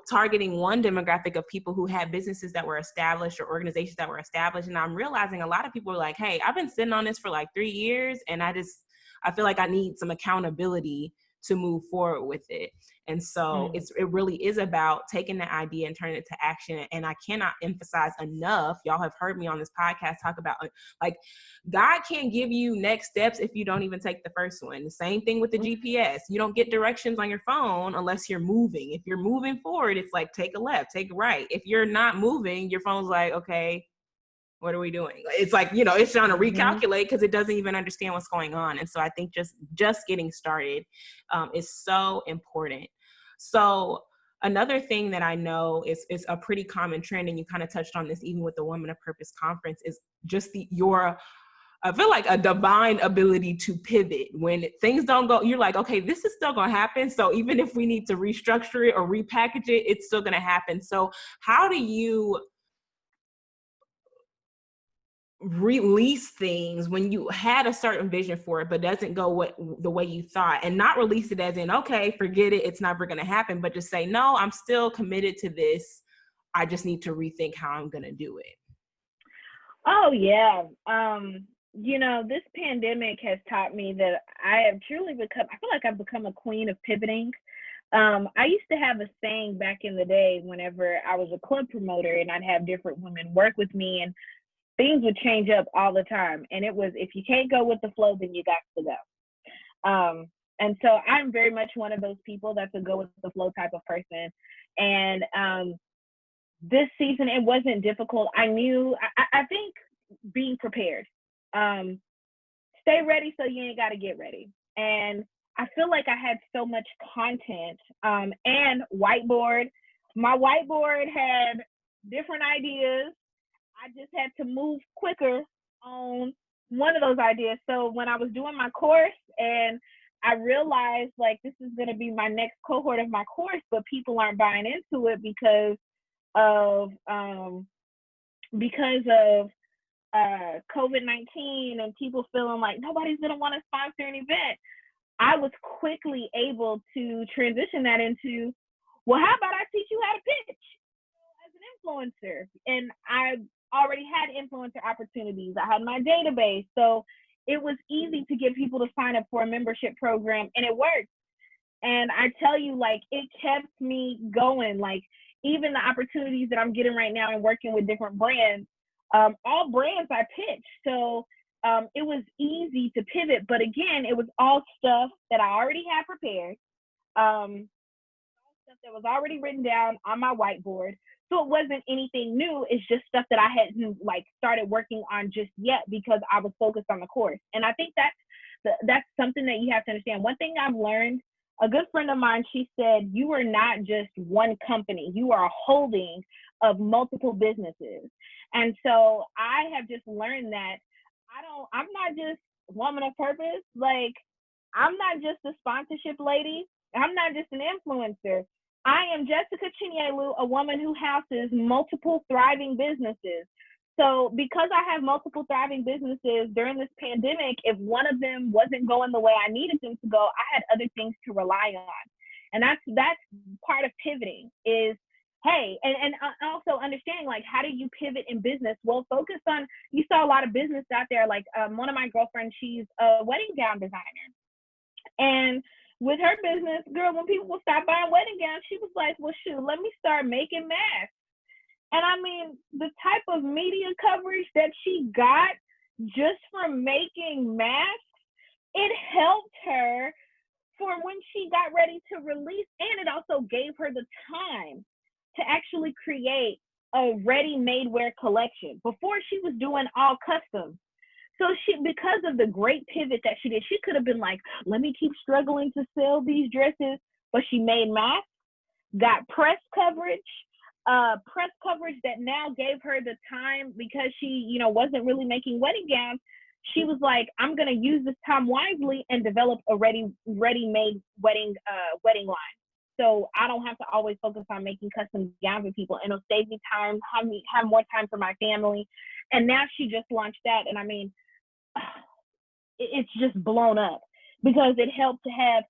targeting one demographic of people who had businesses that were established or organizations that were established. And I'm realizing a lot of people are like, hey, I've been sitting on this for like 3 years, and I feel like I need some accountability to move forward with it. And so it really is about taking the idea and turning it to action. And I cannot emphasize enough, y'all have heard me on this podcast talk about, like, God can't give you next steps if you don't even take the first one. The same thing with the GPS. You don't get directions on your phone unless you're moving. If you're moving forward, it's like, take a left, take a right. If you're not moving, your phone's like, okay, what are we doing? It's like, it's trying to recalculate because it doesn't even understand what's going on. And so I think just getting started is so important. So another thing that I know is a pretty common trend, and you kind of touched on this even with the Women of Purpose conference, is just I feel like a divine ability to pivot. When things don't go, you're like, okay, this is still going to happen. So even if we need to restructure it or repackage it, it's still going to happen. So how do you release things when you had a certain vision for it, but doesn't go the way you thought, and not release it as in, okay, forget it, it's never going to happen, but just say, no, I'm still committed to this. I just need to rethink how I'm going to do it. Oh yeah. This pandemic has taught me that I have truly become, I feel like I've become a queen of pivoting. I used to have a saying back in the day whenever I was a club promoter, and I'd have different women work with me, and things would change up all the time. And it was, if you can't go with the flow, then you got to go. And so I'm very much one of those people that's a go with the flow type of person. And this season, it wasn't difficult. I think being prepared, stay ready so you ain't got to get ready. And I feel like I had so much content and whiteboard. My whiteboard had different ideas. I just had to move quicker on one of those ideas. So when I was doing my course, and I realized, like, this is going to be my next cohort of my course, but people aren't buying into it because of COVID-19 and people feeling like nobody's going to want to sponsor an event. I was quickly able to transition that into, well, how about I teach you how to pitch as an influencer? And I already had influencer opportunities. I had my database. So it was easy to get people to sign up for a membership program, and it worked. And I tell you, like, it kept me going. Like, even the opportunities that I'm getting right now and working with different brands, all brands I pitched. So it was easy to pivot. But again, it was all stuff that I already had prepared, stuff that was already written down on my whiteboard. So it wasn't anything new. It's just stuff that I hadn't like started working on just yet because I was focused on the course. And I think that's something that you have to understand. One thing I've learned, a good friend of mine, she said, you are not just one company. You are a holding of multiple businesses. And so I have just learned that I'm not just woman of purpose. Like, I'm not just a sponsorship lady. I'm not just an influencer. I am Jessica Chinyelu, a woman who houses multiple thriving businesses. So because I have multiple thriving businesses during this pandemic, if one of them wasn't going the way I needed them to go, I had other things to rely on. And that's part of pivoting is, hey, and also understanding, like, how do you pivot in business? Well, focus on, you saw a lot of business out there. Like one of my girlfriends, she's a wedding gown designer. And with her business, girl, when people would stop buying wedding gowns, she was like, well, shoot, let me start making masks. And I mean, the type of media coverage that she got just from making masks, it helped her for when she got ready to release. And it also gave her the time to actually create a ready-made wear collection. Before, she was doing all custom. So she, because of the great pivot that she did, she could have been like, let me keep struggling to sell these dresses. But she made masks, got press coverage that now gave her the time, because she, wasn't really making wedding gowns. She was like, I'm going to use this time wisely and develop a ready-made wedding line. So I don't have to always focus on making custom gowns for people, and it'll save me time, have more time for my family. And now she just launched that. And I mean, it's just blown up because it helped to have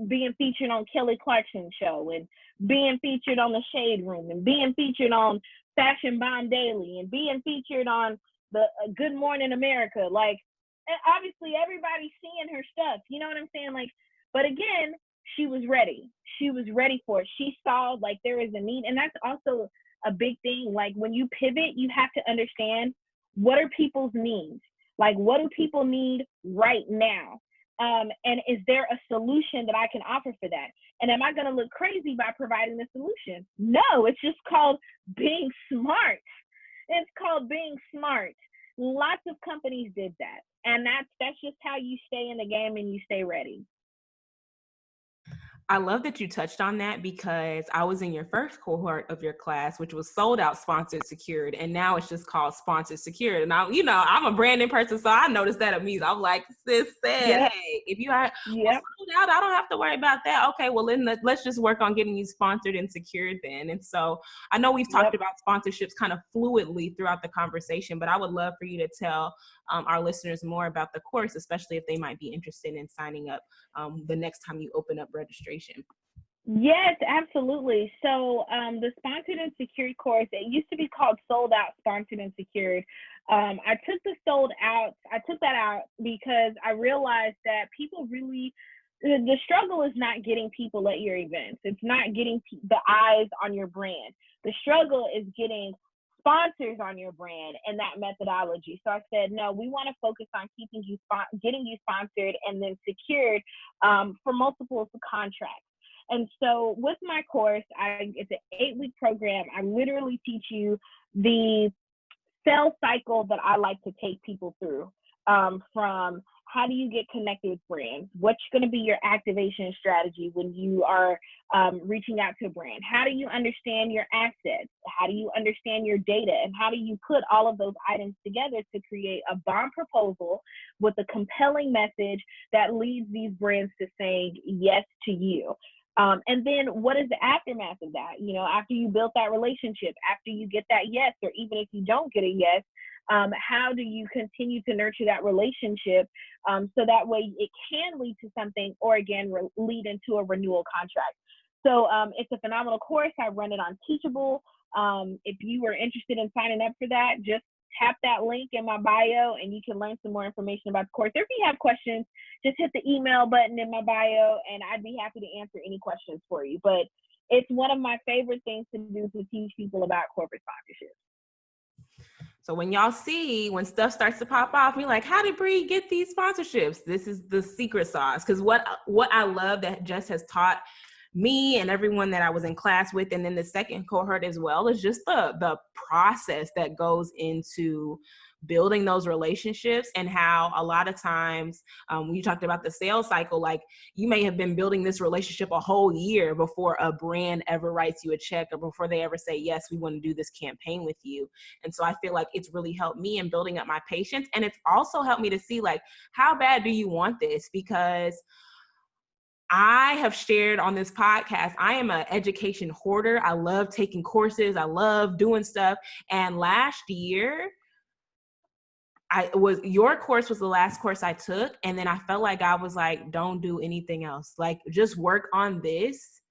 being featured on Kelly Clarkson's show, and being featured on the Shade Room, and being featured on Fashion Bomb Daily, and being featured on the Good Morning America. Like, obviously everybody's seeing her stuff, you know what I'm saying? Like, but again, she was ready. She was ready for it. She saw like there is a need. And that's also a big thing. Like, when you pivot, you have to understand, what are people's needs? Like, what do people need right now? And is there a solution that I can offer for that? And am I going to look crazy by providing the solution? No, it's just called being smart. It's called being smart. Lots of companies did that. And that's just how you stay in the game and you stay ready. I love that you touched on that, because I was in your first cohort of your class, which was sold out, sponsored, secured. And now it's just called sponsored, secured. And I'm a branding person, so I noticed that immediately. I'm like, sis said, Yep. hey, if you are sold out, I don't have to worry about that. Okay, well, then let's just work on getting you sponsored and secured then. And so I know we've talked about sponsorships kind of fluidly throughout the conversation, but I would love for you to tell our listeners more about the course, especially if they might be interested in signing up the next time you open up registration. Yes, absolutely. So the sponsored and secured course, it used to be called sold out, sponsored and secured. I took that out because I realized that people really, the struggle is not getting people at your events. It's not getting the eyes on your brand. The struggle is getting sponsors on your brand and that methodology. So I said, no, we want to focus on getting you sponsored and then secured for multiple contracts. And so with my course, it's an 8-week program. I literally teach you the sales cycle that I like to take people through, from how do you get connected with brands? What's going to be your activation strategy when you are reaching out to a brand? How do you understand your assets? How do you understand your data? And how do you put all of those items together to create a bomb proposal with a compelling message that leads these brands to saying yes to you? And then what is the aftermath of that? After you built that relationship, after you get that yes, or even if you don't get a yes, how do you continue to nurture that relationship so that way it can lead to something, or again, lead into a renewal contract? So it's a phenomenal course. I run it on Teachable. If you are interested in signing up for that, just tap that link in my bio and you can learn some more information about the course. If you have questions, just hit the email button in my bio and I'd be happy to answer any questions for you. But it's one of my favorite things to do, to teach people about corporate sponsorship. So when stuff starts to pop off, you're like, how did Bree get these sponsorships? This is the secret sauce. Because what I love that Jess has taught me and everyone that I was in class with, and then the second cohort as well, is just the process that goes into building those relationships, and how a lot of times when you talked about the sales cycle, like you may have been building this relationship a whole year before a brand ever writes you a check or before they ever say, yes, we want to do this campaign with you. And so I feel like it's really helped me in building up my patience. And it's also helped me to see, like, how bad do you want this? Because I have shared on this podcast, I am an education hoarder. I love taking courses. I love doing stuff. And last year, your course was the last course I took. And then I felt like I was like, don't do anything else. Like, just work on this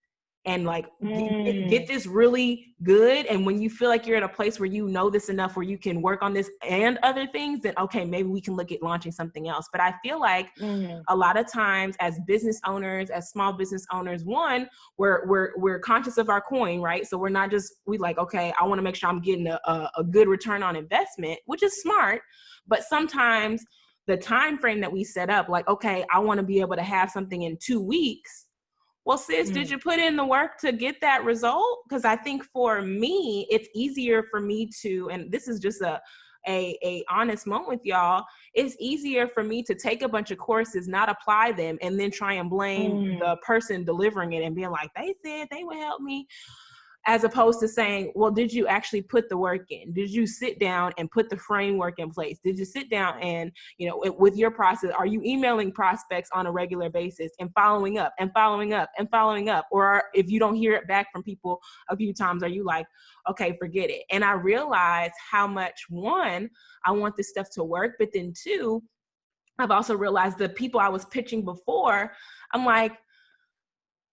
and like get this really good. And when you feel like you're in a place where you know this enough where you can work on this and other things, then okay, maybe we can look at launching something else. But I feel like a lot of times as business owners, as small business owners, one, we're conscious of our coin, right? So we're not just, we like, okay, I want to make sure I'm getting a good return on investment, which is smart. But sometimes the time frame that we set up, like, okay, I want to be able to have something in 2 weeks. Well, sis, did you put in the work to get that result? Because I think for me, it's easier for me to, and this is just a honest moment with y'all, it's easier for me to take a bunch of courses, not apply them, and then try and blame the person delivering it and being like, they said they would help me. As opposed to saying, well, did you actually put the work in? Did you sit down and put the framework in place? Did you sit down and, with your process, are you emailing prospects on a regular basis and following up and following up and following up? Or if you don't hear it back from people a few times, are you like, okay, forget it? And I realized how much, one, I want this stuff to work, but then two, I've also realized the people I was pitching before, I'm like,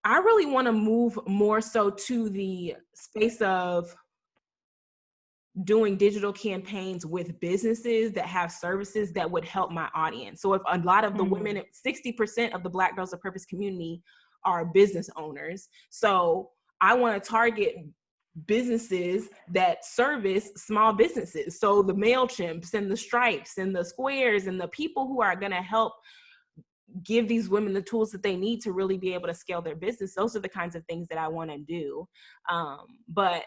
I really want to move more so to the space of doing digital campaigns with businesses that have services that would help my audience. So if a lot of the women, 60% of the Black Girls of Purpose community are business owners. So I want to target businesses that service small businesses. So the MailChimps and the Stripes and the Squares and the people who are going to help give these women the tools that they need to really be able to scale their business. Those are the kinds of things that I want to do. But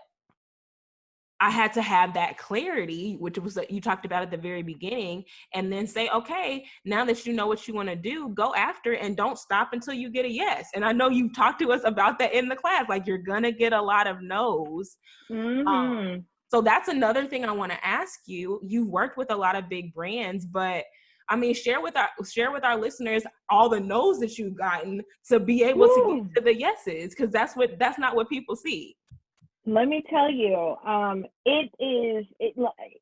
I had to have that clarity, which was that you talked about at the very beginning, and then say, okay, now that you know what you want to do, go after it and don't stop until you get a yes. And I know you've talked to us about that in the class, like you're going to get a lot of no's. So that's another thing I want to ask you. You've worked with a lot of big brands, but I mean, share with our listeners all the no's that you've gotten to be able to get to the yeses, because that's not what people see. Let me tell you,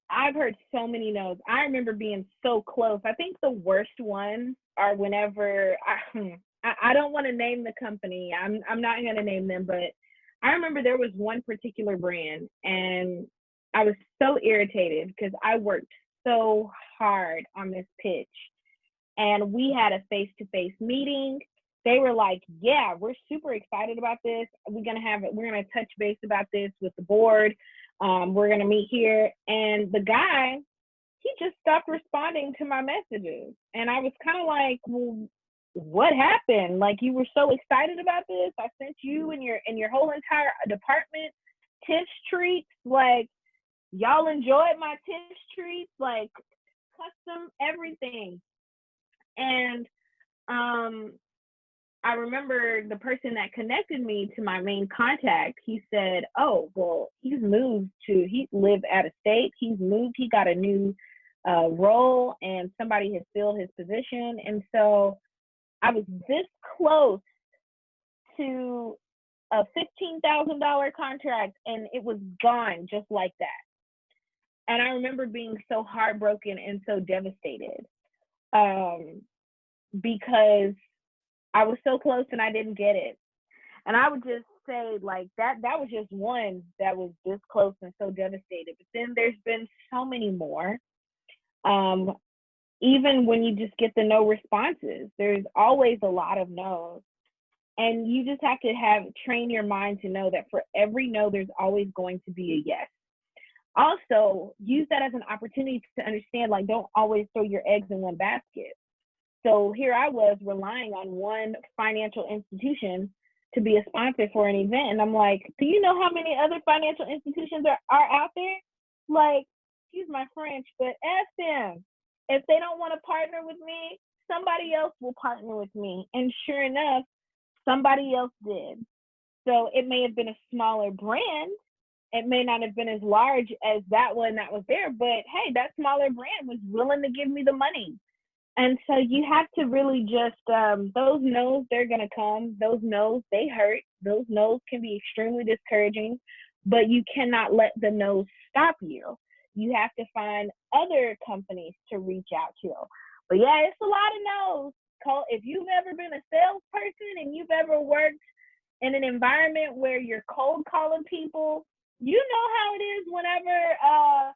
I've heard so many no's. I remember being so close. I think the worst ones are whenever I don't want to name the company. I'm not going to name them, but I remember there was one particular brand, and I was so irritated because I worked so hard on this pitch, and we had a face-to-face meeting. They were like, yeah, we're super excited about this. We're going to touch base about this with the board. We're going to meet here. And the guy, he just stopped responding to my messages. And I was kind of like, well, what happened? Like, you were so excited about this. I sent you and your whole entire department tips treats. Like, y'all enjoyed my tips treats, like custom everything. And I remember the person that connected me to my main contact, he said, oh, well, he lived out of state. He's moved, he got a new role, and somebody has filled his position. And so I was this close to a $15,000 contract, and it was gone just like that. And I remember being so heartbroken and so devastated because I was so close and I didn't get it. And I would just say, like, that was just one that was this close and so devastated. But then there's been so many more. Even when you just get the no responses, there's always a lot of no's. And you just have to train your mind to know that for every no, there's always going to be a yes. Also, use that as an opportunity to understand, like, don't always throw your eggs in one basket. So here I was relying on one financial institution to be a sponsor for an event. And I'm like, do you know how many other financial institutions are out there? Like, excuse my French, but ask them. If they don't want to partner with me, somebody else will partner with me. And sure enough, somebody else did. So it may have been a smaller brand. It may not have been as large as that one that was there, but hey, that smaller brand was willing to give me the money. And so you have to really just, those no's, they're going to come. Those no's, they hurt. Those no's can be extremely discouraging, but you cannot let the no's stop you. You have to find other companies to reach out to. But yeah, it's a lot of no's. If you've ever been a salesperson and you've ever worked in an environment where you're cold calling people, you know how it is whenever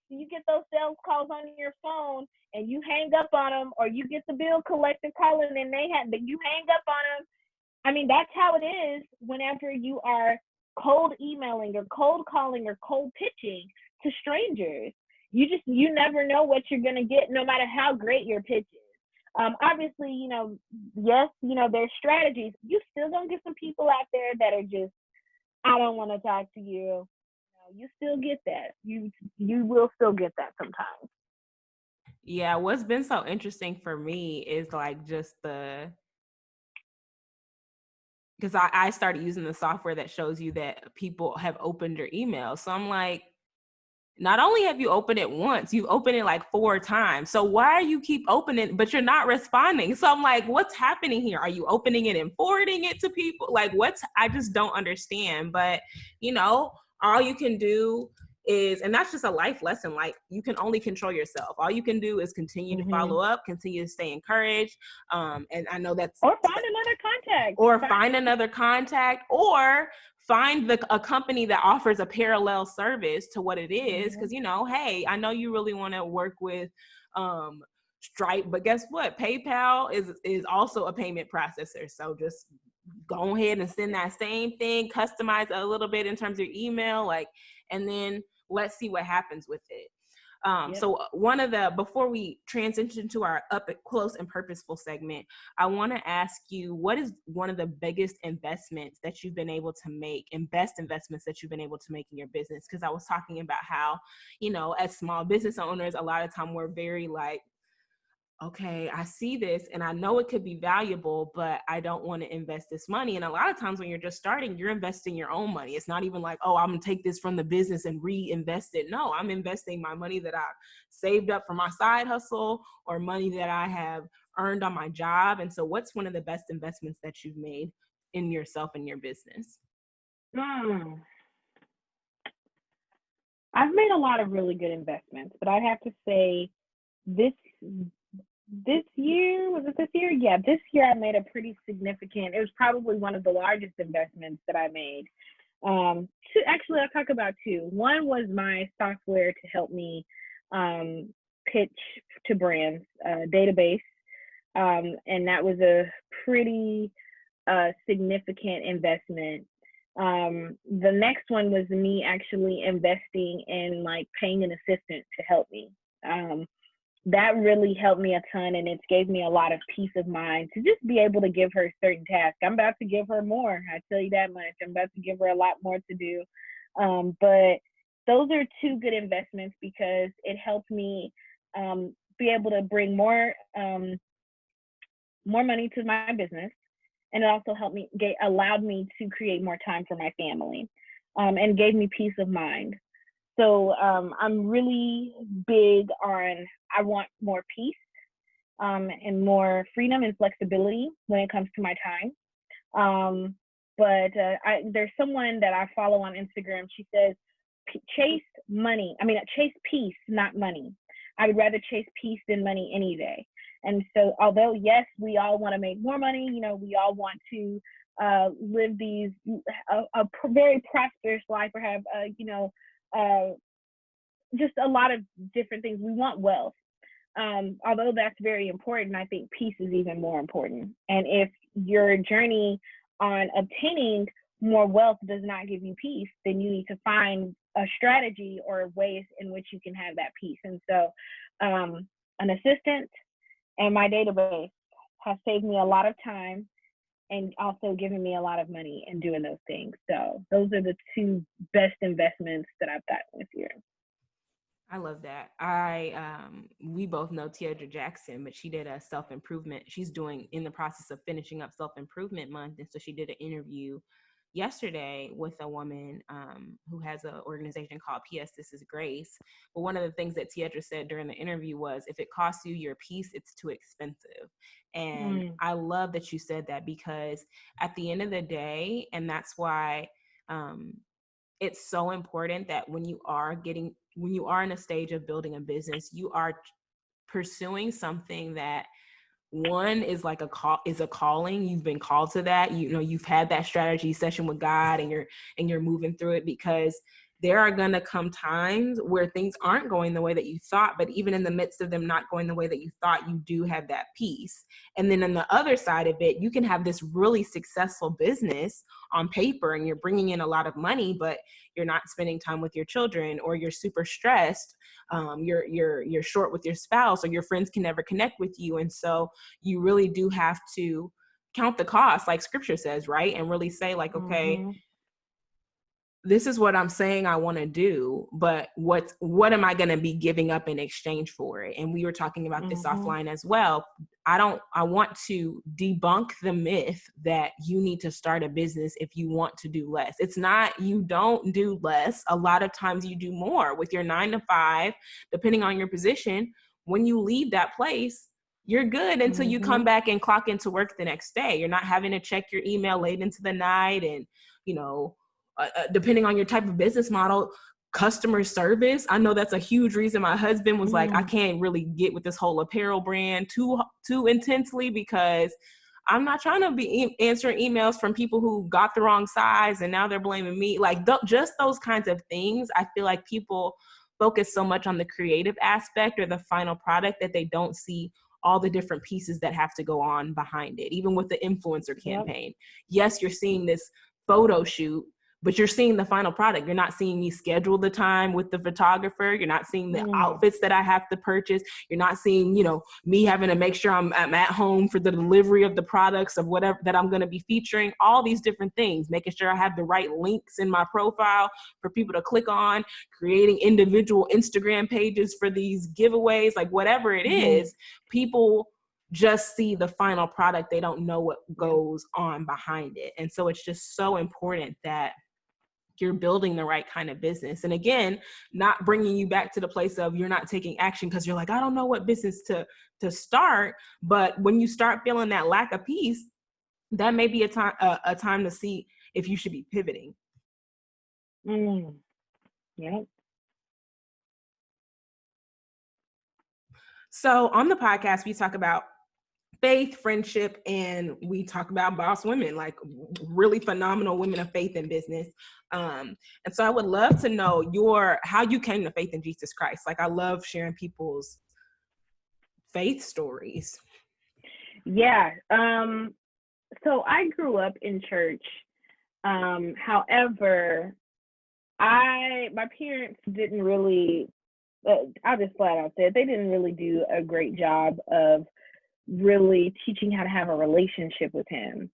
you get those sales calls on your phone and you hang up on them, or you get the bill collector calling and you hang up on them. I mean, that's how it is whenever you are cold emailing or cold calling or cold pitching to strangers. You never know what you're going to get, no matter how great your pitch is. Obviously, yes, there's strategies. You still gonna get some people out there that are just, I don't want to talk to you. You still get that. You will still get that sometimes. Yeah, what's been so interesting for me is like just because I started using the software that shows you that people have opened your email. So I'm like, not only have you opened it once, you've opened it like 4 times. So why do you keep opening, but you're not responding? So I'm like, what's happening here? Are you opening it and forwarding it to people? Like I just don't understand. But, all you can do is, and that's just a life lesson. Like, you can only control yourself. All you can do is continue to follow up, continue to stay encouraged. And I know that's, or find another contact, or find a company that offers a parallel service to what it is. Because, hey, I know you really want to work with Stripe, but guess what? PayPal is also a payment processor. So just go ahead and send that same thing, customize a little bit in terms of your email, and then let's see what happens with it. So before we transition to our up close and purposeful segment, I want to ask you, what is one of the biggest investments that you've been able to make, and best investments that you've been able to make in your business? Because I was talking about how, as small business owners, a lot of time we're very like, okay, I see this and I know it could be valuable, but I don't want to invest this money. And a lot of times when you're just starting, you're investing your own money. It's not even like, oh, I'm going to take this from the business and reinvest it. No, I'm investing my money that I saved up from my side hustle or money that I have earned on my job. And so what's one of the best investments that you've made in yourself and your business? I've made a lot of really good investments, but I have to say this year, was it this year? Yeah, this year I made a pretty significant, it was probably one of the largest investments that I made. Actually, I'll talk about 2. One was my software to help me pitch to brands, database. And that was a pretty significant investment. The next one was me actually investing in like paying an assistant to help me. That really helped me a ton, and it gave me a lot of peace of mind to just be able to give her certain tasks. I'm about to give her more, I tell you that much. I'm about to give her a lot more to do. But those are 2 good investments because it helped me be able to bring more money to my business, and it also helped me allowed me to create more time for my family, and gave me peace of mind. So I'm really big on, I want more peace and more freedom and flexibility when it comes to my time. But there's someone that I follow on Instagram. She says, chase peace, not money. I would rather chase peace than money any day. And so although, yes, we all want to make more money, we all want to live a very prosperous life or have, just a lot of different things. We want wealth. Although that's very important, I think peace is even more important. And if your journey on obtaining more wealth does not give you peace, then you need to find a strategy or ways in which you can have that peace. And so an assistant and my database has saved me a lot of time and also giving me a lot of money and doing those things. So those are the two best investments that I've gotten this year. I love that. We both know Tiedra Jackson, but she did a self-improvement. She's in the process of finishing up self-improvement month. And so she did an interview yesterday with a woman who has an organization called P.S. This is Grace. But one of the things that Tiedra said during the interview was, if it costs you your peace, it's too expensive. And I love that you said that, because at the end of the day, and that's why it's so important that when you are in a stage of building a business, you are pursuing something that, one, is like a calling. You've been called to that. You've had that strategy session with God, and you're moving through it, because there are going to come times where things aren't going the way that you thought, but even in the midst of them not going the way that you thought, you do have that peace. And then on the other side of it, you can have this really successful business on paper, and you're bringing in a lot of money, but you're not spending time with your children, or you're super stressed. You're short with your spouse, or your friends can never connect with you. And so you really do have to count the cost, like scripture says, right? And really say, like, okay, this is what I'm saying I want to do, but what am I going to be giving up in exchange for it? And we were talking about this offline as well. I want to debunk the myth that you need to start a business if you want to do less. It's not, you don't do less. A lot of times you do more with your 9 to 5, depending on your position. When you leave that place, you're good until you come back and clock into work the next day. You're not having to check your email late into the night, and, depending on your type of business model, customer service. I know that's a huge reason my husband was like, I can't really get with this whole apparel brand too intensely, because I'm not trying to be answering emails from people who got the wrong size and now they're blaming me. Like just those kinds of things. I feel like people focus so much on the creative aspect or the final product that they don't see all the different pieces that have to go on behind it. Even with the influencer campaign. Yes, you're seeing this photo shoot, but you're seeing the final product. You're not seeing me schedule the time with the photographer. You're not seeing the outfits that I have to purchase. You're not seeing, me having to make sure I'm at home for the delivery of the products of whatever that I'm going to be featuring, all these different things, making sure I have the right links in my profile for people to click on, creating individual Instagram pages for these giveaways, like whatever it is, people just see the final product. They don't know what goes on behind it. And so it's just so important that you're building the right kind of business. And again, not bringing you back to the place of you're not taking action because you're like, I don't know what business to start. But when you start feeling that lack of peace, that may be a time to see if you should be pivoting. Yep. So on the podcast, we talk about faith, friendship, and we talk about boss women, like really phenomenal women of faith in business. And so I would love to know how you came to faith in Jesus Christ. Like, I love sharing people's faith stories. Yeah. So I grew up in church. However, my parents didn't really, I'll just flat out say, they didn't really do a great job of really teaching how to have a relationship with him.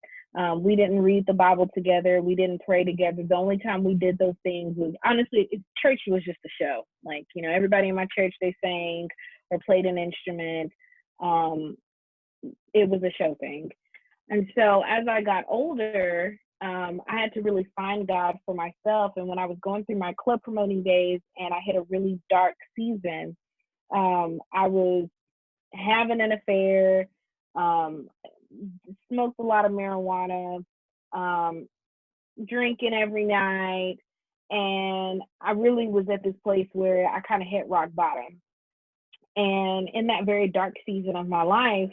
We didn't read the Bible together. We didn't pray together. The only time we did those things was, honestly, church was just a show. Like, everybody in my church, they sang or played an instrument. It was a show thing. And so as I got older, I had to really find God for myself. And when I was going through my club promoting days and I hit a really dark season, I was having an affair, smoked a lot of marijuana, drinking every night. And I really was at this place where I kind of hit rock bottom. And in that very dark season of my life,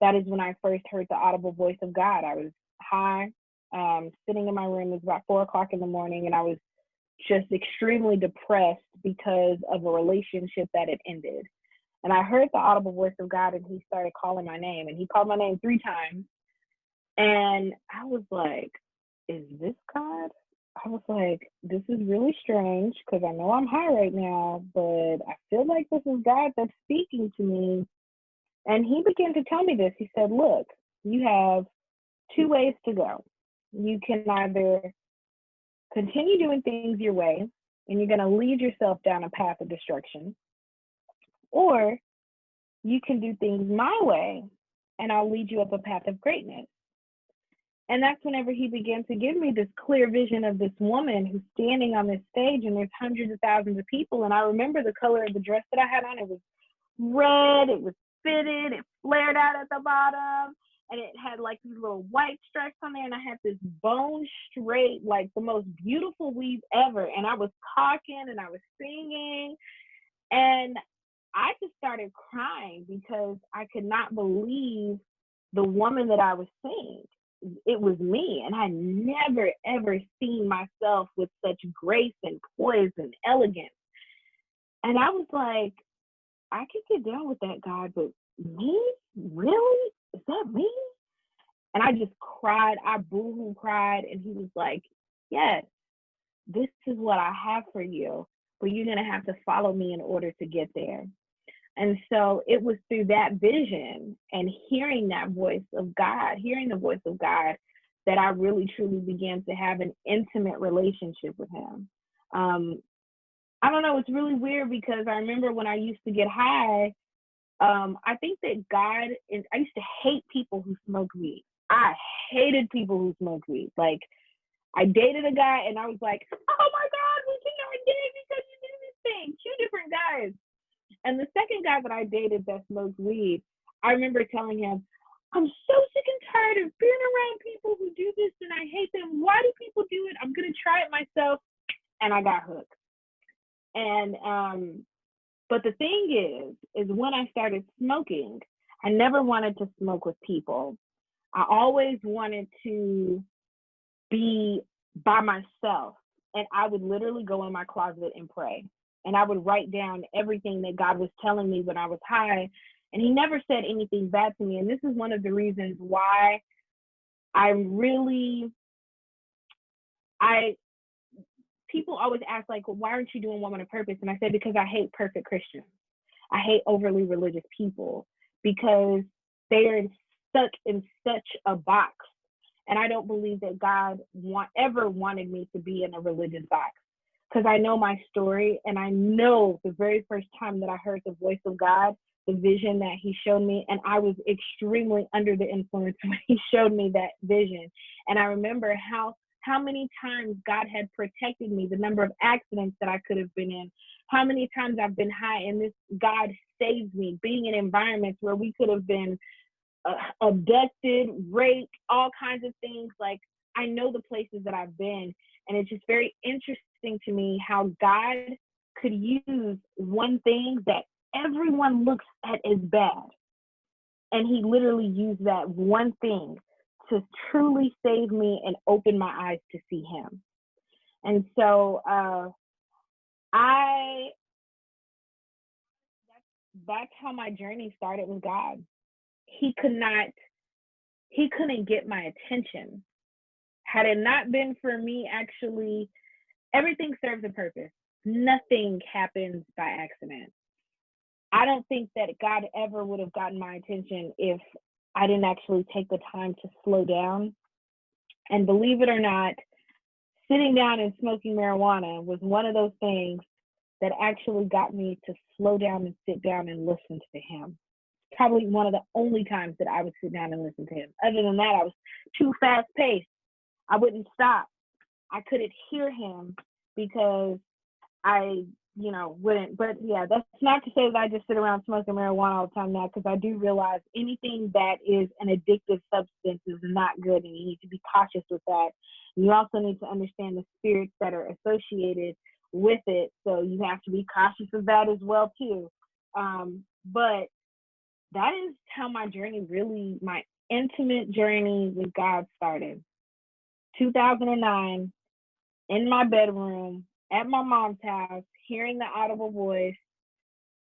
that is when I first heard the audible voice of God. I was high, sitting in my room. It was about 4:00 in the morning, and I was just extremely depressed because of a relationship that had ended. And I heard the audible voice of God, and he started calling my name. And he called my name 3 times. And I was like, is this God? I was like, this is really strange because I know I'm high right now, but I feel like this is God that's speaking to me. And he began to tell me this. He said, look, you have two ways to go. You can either continue doing things your way, and you're going to lead yourself down a path of destruction, or you can do things my way, and I'll lead you up a path of greatness. And that's whenever he began to give me this clear vision of this woman who's standing on this stage, and there's hundreds of thousands of people. And I remember the color of the dress that I had on. It was red, it was fitted, it flared out at the bottom, and it had like these little white stripes on there. And I had this bone straight, like the most beautiful weave ever. And I was talking and I was singing, and I just started crying because I could not believe the woman that I was seeing. It was me, and I never ever seen myself with such grace and poise and elegance. And I was like, I could get down with that, God, but me? Really? Is that me? And I just cried. I boo-hoo cried, and he was like, yes, this is what I have for you, but you're going to have to follow me in order to get there. And so it was through that vision and hearing that voice of God, hearing the voice of God, that I really truly began to have an intimate relationship with him. I don't know, it's really weird because I remember when I used to get high, I think that I used to hate people who smoke weed. I hated people who smoke weed. Like, I dated a guy and I was like, oh my God, we cannot date because you do this thing. Two different guys. And the second guy that I dated that smoked weed, I remember telling him, I'm so sick and tired of being around people who do this and I hate them. Why do people do it? I'm going to try it myself. And I got hooked. And, but the thing is when I started smoking, I never wanted to smoke with people. I always wanted to be by myself. And I would literally go in my closet and pray. And I would write down everything that God was telling me when I was high. And he never said anything bad to me. And this is one of the reasons why people always ask, like, well, why aren't you doing Woman of Purpose? And I said, because I hate perfect Christians. I hate overly religious people because they are stuck in such a box. And I don't believe that God ever wanted me to be in a religious box. Because I know my story, and I know the very first time that I heard the voice of God, the vision that he showed me, and I was extremely under the influence when he showed me that vision. And I remember how many times God had protected me, the number of accidents that I could have been in, how many times I've been high, and this God saved me, being in environments where we could have been abducted, raped, all kinds of things. Like, I know the places that I've been, and it's just very interesting to me how God could use one thing that everyone looks at as bad, and he literally used that one thing to truly save me and open my eyes to see him. And so that's how my journey started with God. He couldn't get my attention. Had it not been for me, actually, everything serves a purpose. Nothing happens by accident. I don't think that God ever would have gotten my attention if I didn't actually take the time to slow down. And believe it or not, sitting down and smoking marijuana was one of those things that actually got me to slow down and sit down and listen to him. Probably one of the only times that I would sit down and listen to him. Other than that, I was too fast paced. I wouldn't stop. I couldn't hear him because I wouldn't. But yeah, that's not to say that I just sit around smoking marijuana all the time now, because I do realize anything that is an addictive substance is not good, and you need to be cautious with that. You also need to understand the spirits that are associated with it, so you have to be cautious of that as well too. But that is how my intimate journey with God started. 2009, in my bedroom, at my mom's house, hearing the audible voice,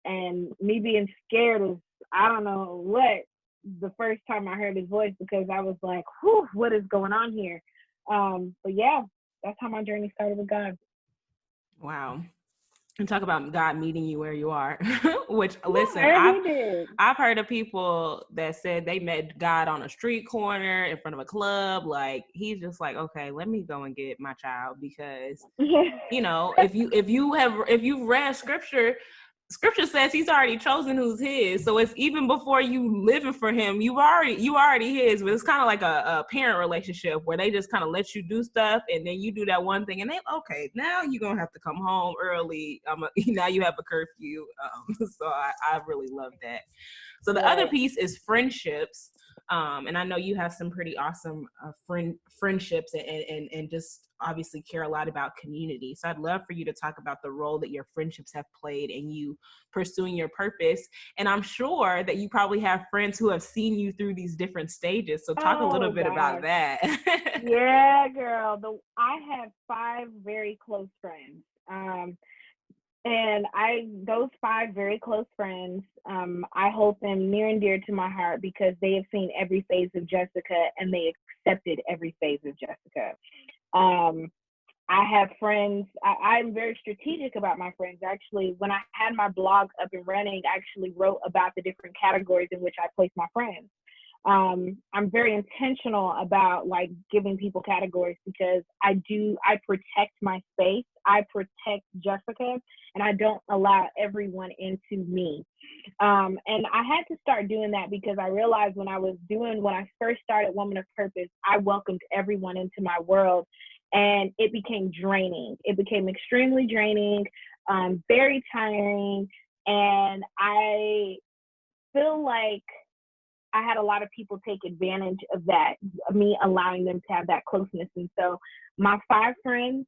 and me being scared of, I don't know what, the first time I heard his voice, because I was like, whew, what is going on here? But yeah, that's how my journey started with God. Wow. And talk about God meeting you where you are. Which, listen, Yeah, he did. I've heard of people that said they met God on a street corner in front of a club. Like, he's just like, okay, let me go and get my child, because you know, if you've read scripture says he's already chosen who's his. So it's even before you living for him, you already his. But it's kind of like a parent relationship where they just kind of let you do stuff, and then you do that one thing, and they, okay, now you're gonna have to come home early. Now you have a curfew. So I really love that. So the other piece is friendships. And I know you have some pretty awesome friendships, and just obviously care a lot about community. So I'd love for you to talk about the role that your friendships have played in you pursuing your purpose. And I'm sure that you probably have friends who have seen you through these different stages. So talk a little bit about that. Yeah, girl. I have 5 very close friends. And those 5 very close friends, I hold them near and dear to my heart because they have seen every phase of Jessica and they accepted every phase of Jessica. I have friends. I'm very strategic about my friends. Actually, when I had my blog up and running, I actually wrote about the different categories in which I place my friends. I'm very intentional about like giving people categories because I protect my space. I protect Jessica, and I don't allow everyone into me. And I had to start doing that because I realized when I first started Woman of Purpose, I welcomed everyone into my world, and it became draining. It became extremely draining, very tiring, and I feel like I had a lot of people take advantage of that, me allowing them to have that closeness. And so my 5 friends,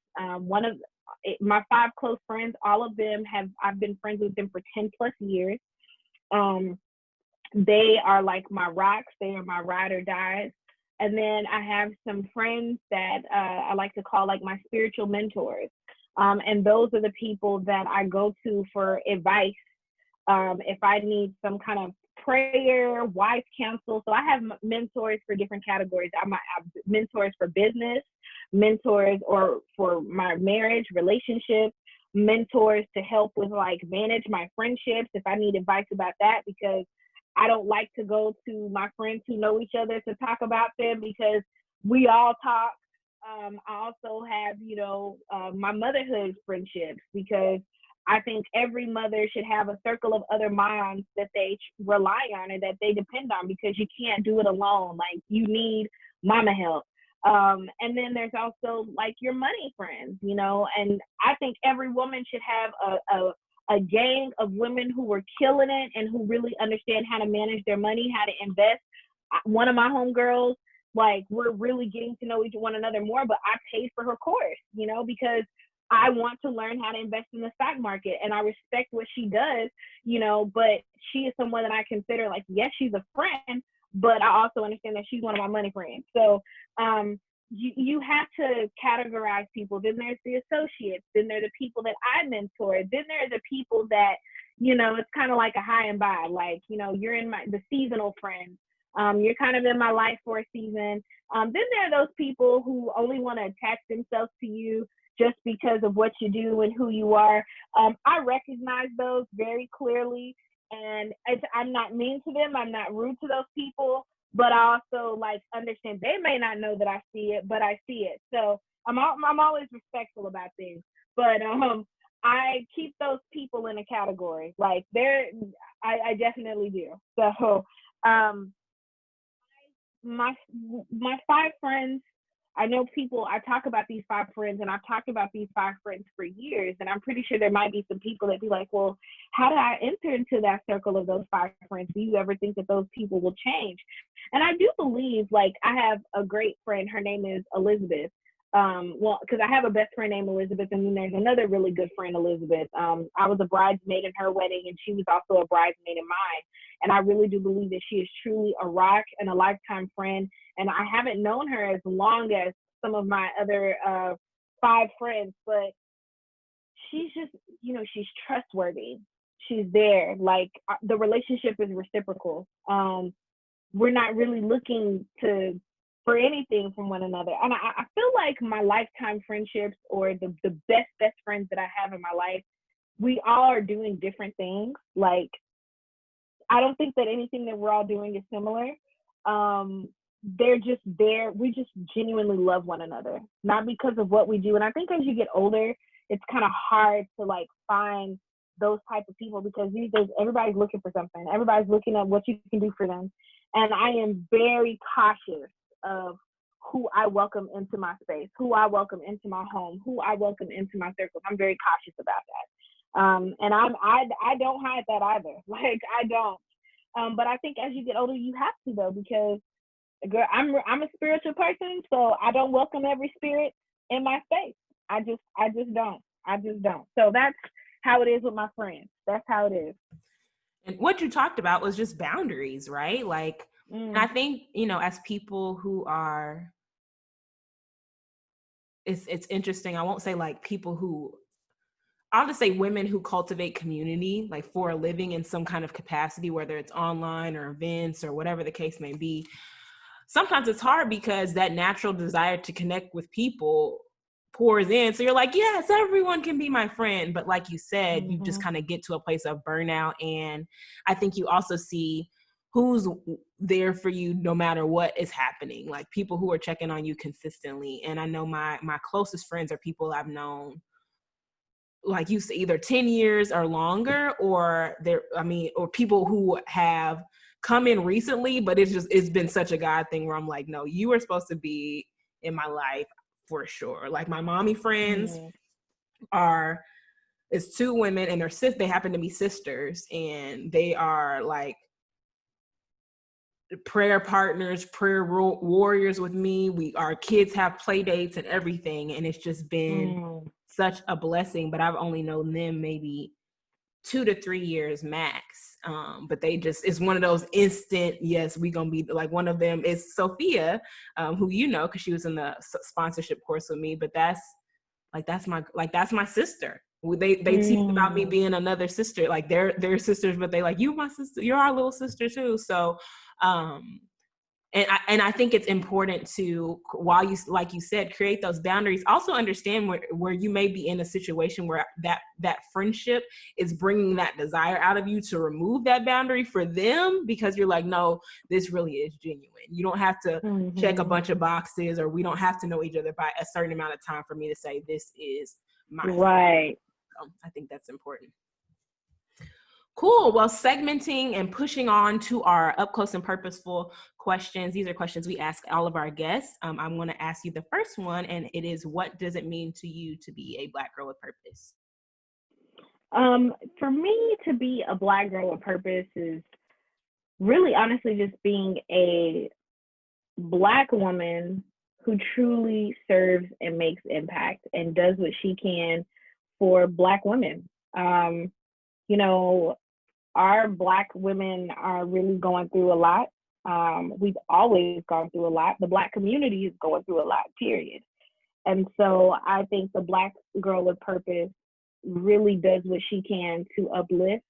my 5 close friends, all of them I've been friends with them for 10 plus years. They are like my rocks. They are my ride or dies. And then I have some friends that I like to call like my spiritual mentors. And those are the people that I go to for advice. If I need some kind of prayer, wise counsel. So I have mentors for different categories. I have mentors for business, mentors or for my marriage, relationships, mentors to help with like manage my friendships if I need advice about that, because I don't like to go to my friends who know each other to talk about them because we all talk. I also have, my motherhood friendships, because I think every mother should have a circle of other moms that they rely on and that they depend on, because you can't do it alone. Like, you need mama help. And then there's also like your money friends, and I think every woman should have a gang of women who are killing it and who really understand how to manage their money, how to invest. One of my homegirls, like, we're really getting to know one another more, but I paid for her course, because I want to learn how to invest in the stock market, and I respect what she does, but she is someone that I consider like, yes, she's a friend, but I also understand that she's one of my money friends. So you have to categorize people. Then there's the associates. Then there are the people that I mentor. Then there are the people that, it's kind of like a high and by, like, you're in the seasonal friends. You're kind of in my life for a season. Then there are those people who only want to attach themselves to you just because of what you do and who you are. I recognize those very clearly, and I'm not mean to them. I'm not rude to those people, but I also like understand they may not know that I see it, but I see it. So I'm always respectful about things, but I keep those people in a category. Like, I definitely do. So my 5 friends, I know I talk about these 5 friends, and I've talked about these 5 friends for years, and I'm pretty sure there might be some people that be like, well, how did I enter into that circle of those 5 friends? Do you ever think that those people will change? And I do believe, like, I have a great friend. Her name is Elizabeth. Because I have a best friend named Elizabeth, and then there's another really good friend, Elizabeth. I was a bridesmaid in her wedding, and she was also a bridesmaid in mine. And I really do believe that she is truly a rock and a lifetime friend. And I haven't known her as long as some of my other 5 friends, but she's just, she's trustworthy. She's there. Like, the relationship is reciprocal. We're not really looking for anything from one another. And I feel like my lifetime friendships, or the best friends that I have in my life, we all are doing different things. Like, I don't think that anything that we're all doing is similar. They're just there. We just genuinely love one another, not because of what we do. And I think as you get older, it's kind of hard to like find those type of people, because these days everybody's looking for something. Everybody's looking at what you can do for them. And I am very cautious of who I welcome into my space, who I welcome into my home, who I welcome into my circles. I'm very cautious about that. And I don't hide that either. Like, I don't. But I think as you get older, you have to, though, because girl, I'm a spiritual person, so I don't welcome every spirit in my space. I just don't. So that's how it is with my friends. That's how it is. And what you talked about was just boundaries, right? Like, and I think, you know, as people who are, it's interesting. I won't say like people who, I'll just say women who cultivate community, like for a living in some kind of capacity, whether it's online or events or whatever the case may be. Sometimes it's hard because that natural desire to connect with people pours in. So you're like, yes, everyone can be my friend. But like you said, you just kind of get to a place of burnout. And I think you also see who's there for you no matter what is happening, like people who are checking on you consistently. And I know my closest friends are people I've known, like you say, either 10 years or longer, or or people who have come in recently, but it's been such a God thing where I'm like, no, you were supposed to be in my life for sure. Like my mommy friends it's two women, and they happen to be sisters, and they are like prayer partners, prayer warriors with me. Our kids have play dates and everything, and it's just been such a blessing. But I've only known them maybe 2 to 3 years max. But it's one of those instant, yes, we gonna be like, one of them is Sophia, who you know, because she was in the sponsorship course with me. But that's my sister. They teased about me being another sister, like they're sisters, but they like, you my sister, you're our little sister too. So and I think it's important to, while you, like you said, create those boundaries, also understand where you may be in a situation where that friendship is bringing that desire out of you to remove that boundary for them, because you're like, no, this really is genuine. You don't have to check a bunch of boxes, or we don't have to know each other by a certain amount of time for me to say this is my right. So I think that's important. Cool. Well, segmenting and pushing on to our up close and purposeful questions. These are questions we ask all of our guests. I'm going to ask you the first one, and it is, what does it mean to you to be a Black girl with purpose? For me to be a Black girl with purpose is really honestly just being a Black woman who truly serves and makes impact and does what she can for Black women. You know, our Black women are really going through a lot. We've always gone through a lot. The Black community is going through a lot, period. And so I think the Black girl with purpose really does what she can to uplift,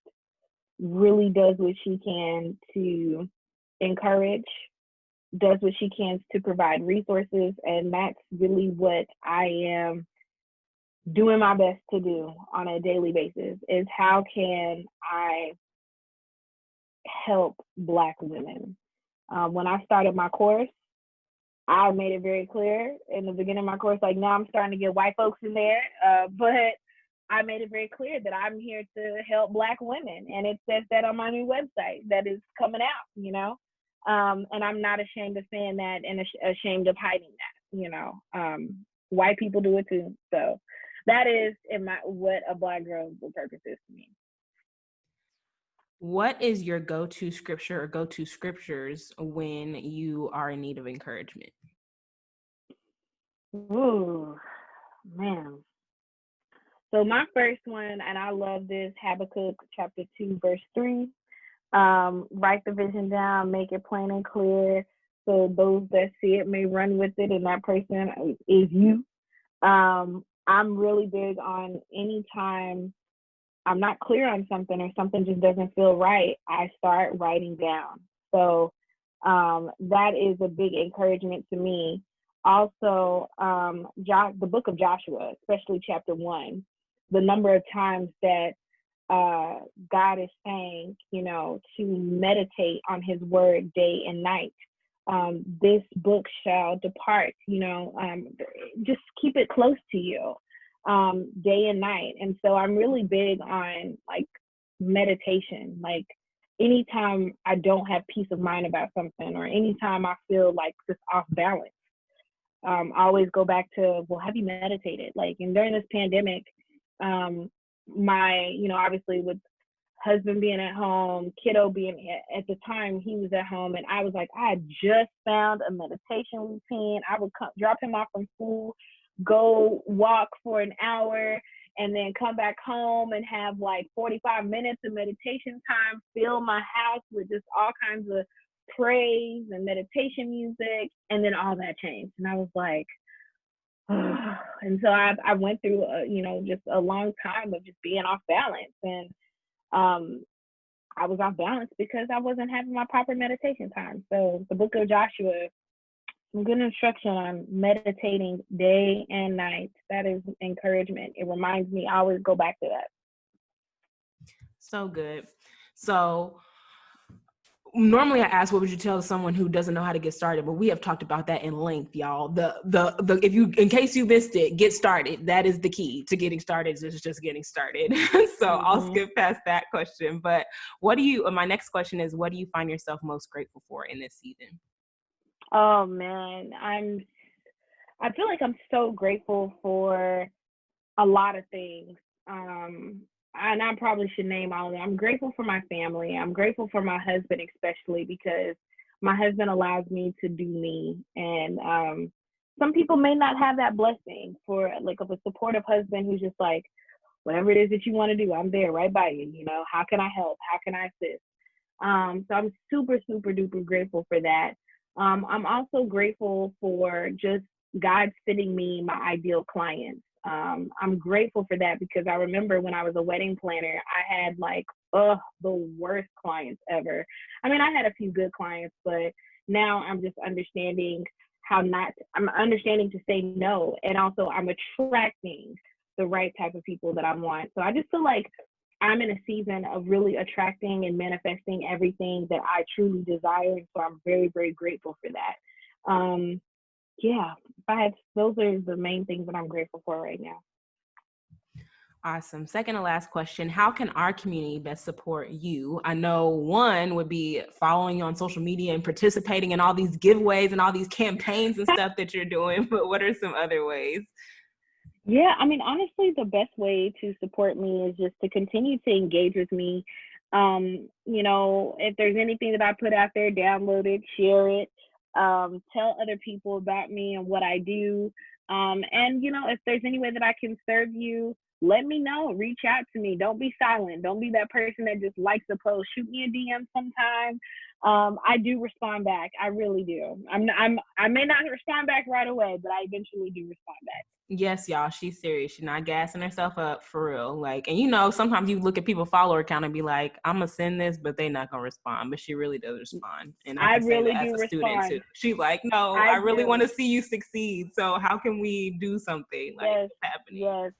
really does what she can to encourage, does what she can to provide resources. And that's really what I am doing my best to do on a daily basis, is how can I help Black women? When I started my course, I made it very clear in the beginning of my course, like now I'm starting to get white folks in there, but I made it very clear that I'm here to help Black women. And it says that on my new website that is coming out, you know? And I'm not ashamed of saying that and ashamed of hiding that, you know? White people do it too. So that is what a Black girl with purpose is to me. What is your go-to scripture or go-to scriptures when you are in need of encouragement? Ooh, man. So my first one, and I love this, Habakkuk chapter 2, verse 3. Write the vision down, make it plain and clear, so those that see it may run with it, and that person is you. I'm really big on anytime I'm not clear on something or something just doesn't feel right, I start writing down. So that is a big encouragement to me. Also, the book of Joshua, especially chapter 1, the number of times that God is saying, you know, to meditate on his word day and night. This book shall depart, you know, just keep it close to you day and night. And so I'm really big on like meditation. Like anytime I don't have peace of mind about something, or anytime I feel like just off balance, I always go back to, well, have you meditated? Like, and during this pandemic, you know, obviously with husband being at home, kiddo being at the time he was at home, and I was like, I just found a meditation routine. I would drop him off from school, go walk for an hour, and then come back home and have like 45 minutes of meditation time, fill my house with just all kinds of praise and meditation music. And then all that changed, and I was like, and so I went through you know, just a long time of just being off balance. And I was off balance because I wasn't having my proper meditation time. So the book of Joshua, some good instruction on meditating day and night. That is encouragement. It reminds me, I always go back to that. So good. So normally I ask, what would you tell someone who doesn't know how to get started? But we have talked about that in length, y'all. If you, in case you missed it, get started. That is the key to getting started, is just getting started. So I'll skip past that question. But my next question is, what do you find yourself most grateful for in this season? Oh man, I feel like I'm so grateful for a lot of things. And I probably should name all of them. I'm grateful for my family. I'm grateful for my husband, especially because my husband allows me to do me. And some people may not have that blessing for like of a supportive husband who's just like, whatever it is that you want to do, I'm there right by you. You know, how can I help? How can I assist? So I'm super, super duper grateful for that. I'm also grateful for just God sending me my ideal clients. I'm grateful for that because I remember when I was a wedding planner, I had like, the worst clients ever. I mean, I had a few good clients, but now I'm just understanding I'm understanding to say no. And also I'm attracting the right type of people that I want. So I just feel like I'm in a season of really attracting and manifesting everything that I truly desire. And so I'm very, very grateful for that. Yeah, those are the main things that I'm grateful for right now. Awesome. Second to last question, how can our community best support you? I know one would be following you on social media and participating in all these giveaways and all these campaigns and stuff that you're doing, but what are some other ways? Yeah, I mean, honestly, the best way to support me is just to continue to engage with me. You know, if there's anything that I put out there, download it, share it, tell other people about me and what I do. And, you know, if there's any way that I can serve you, let me know. Reach out to me. Don't be silent. Don't be that person that just likes a post. Shoot me a DM sometime. I do respond back. I really do. I may not respond back right away, but I eventually do respond back. Yes, y'all, she's serious. She's not gassing herself up for real. Like, and you know, sometimes you look at people's follower account and be like, I'm gonna send this, but they're not gonna respond. But she really does respond. And I can really say that as a student too. She's like, no, I really want to see you succeed. So how can we do something like yes, happening? Yes.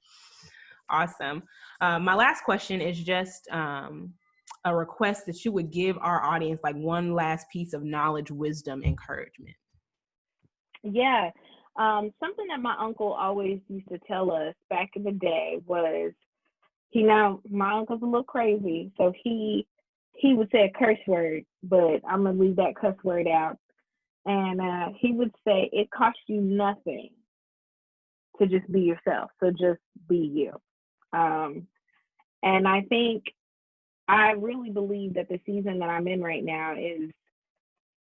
Awesome. My last question is just a request that you would give our audience like one last piece of knowledge, wisdom, encouragement. Yeah. Something that my uncle always used to tell us back in the day was, my uncle's a little crazy, so he would say a curse word, but I'm gonna leave that cuss word out. And he would say, it costs you nothing to just be yourself, so just be you. And I really believe that the season that I'm in right now is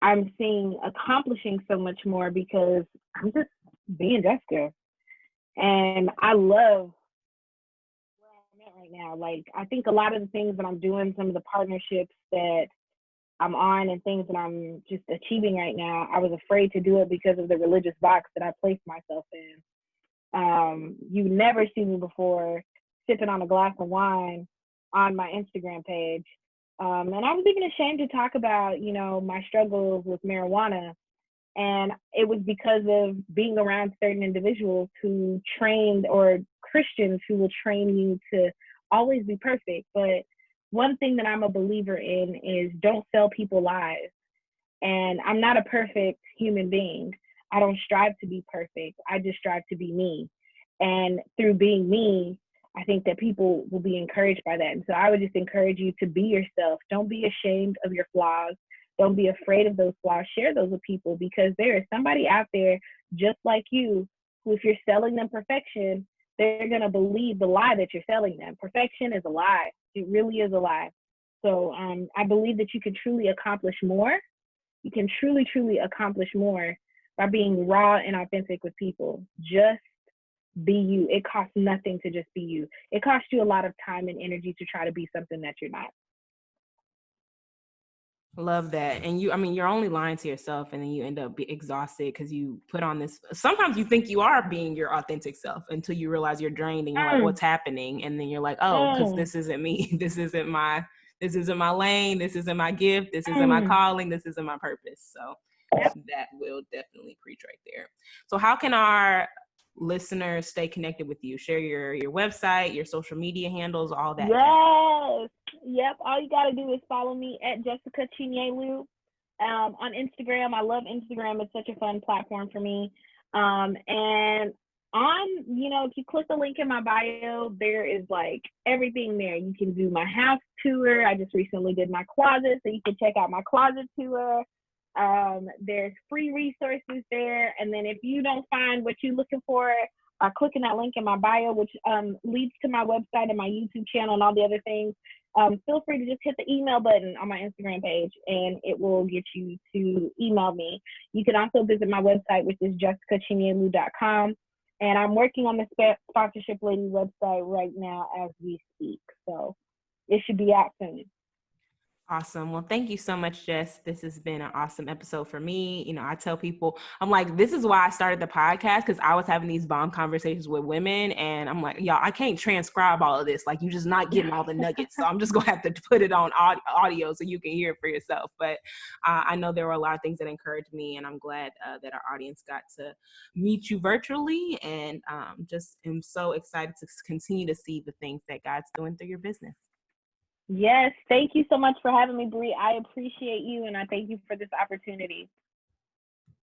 I'm accomplishing so much more because I'm just being Jessica. And I love where I'm at right now. Like, I think a lot of the things that I'm doing, some of the partnerships that I'm on and things that I'm just achieving right now, I was afraid to do it because of the religious box that I placed myself in. You never see me before sipping on a glass of wine on my Instagram page. And I was even ashamed to talk about, you know, my struggles with marijuana. And it was because of being around certain individuals who trained or Christians who will train you to always be perfect. But one thing that I'm a believer in is don't sell people lies. And I'm not a perfect human being. I don't strive to be perfect. I just strive to be me. And through being me, I think that people will be encouraged by that. And so I would just encourage you to be yourself. Don't be ashamed of your flaws. Don't be afraid of those flaws. Share those with people, because there is somebody out there just like you who, if you're selling them perfection, they're going to believe the lie that you're selling them. Perfection is a lie. It really is a lie. So I believe that you can truly accomplish more. You can truly, truly accomplish more by being raw and authentic with people. Just be you. It costs nothing to just be you. It costs you a lot of time and energy to try to be something that you're not. Love that. And you're only lying to yourself, and then you end up exhausted because you put on this. Sometimes you think you are being your authentic self until you realize you're drained and you're like, what's happening? And then you're like, oh, because this isn't me. This isn't my lane. This isn't my gift. This isn't my calling. This isn't my purpose. So that will definitely preach right there. So how can our listeners stay connected with you? Share your website, your social media handles, all that. Yes. Yep. All you got to do is follow me at Jessica Chinyelu on Instagram. I love Instagram. It's such a fun platform for me. And on, if you click the link in my bio, there is like everything there. You can do my house tour. I just recently did my closet, so you can check out my closet tour. There's free resources there. And then if you don't find what you're looking for, clicking that link in my bio, which leads to my website and my YouTube channel and all the other things, feel free to just hit the email button on my Instagram page and it will get you to email me. You can also visit my website, which is jessicachinyelu.com. And I'm working on the Sponsorship Lady website right now as we speak. So it should be out soon. Awesome. Well, thank you so much, Jess. This has been an awesome episode for me. I tell people, I'm like, this is why I started the podcast, because I was having these bomb conversations with women, and I'm like, y'all, I can't transcribe all of this. Like, you're just not getting all the nuggets. So I'm just going to have to put it on audio so you can hear it for yourself. But I know there were a lot of things that encouraged me, and I'm glad that our audience got to meet you virtually, and just am so excited to continue to see the things that God's doing through your business. Yes, thank you so much for having me, Bree. I appreciate you, and I thank you for this opportunity.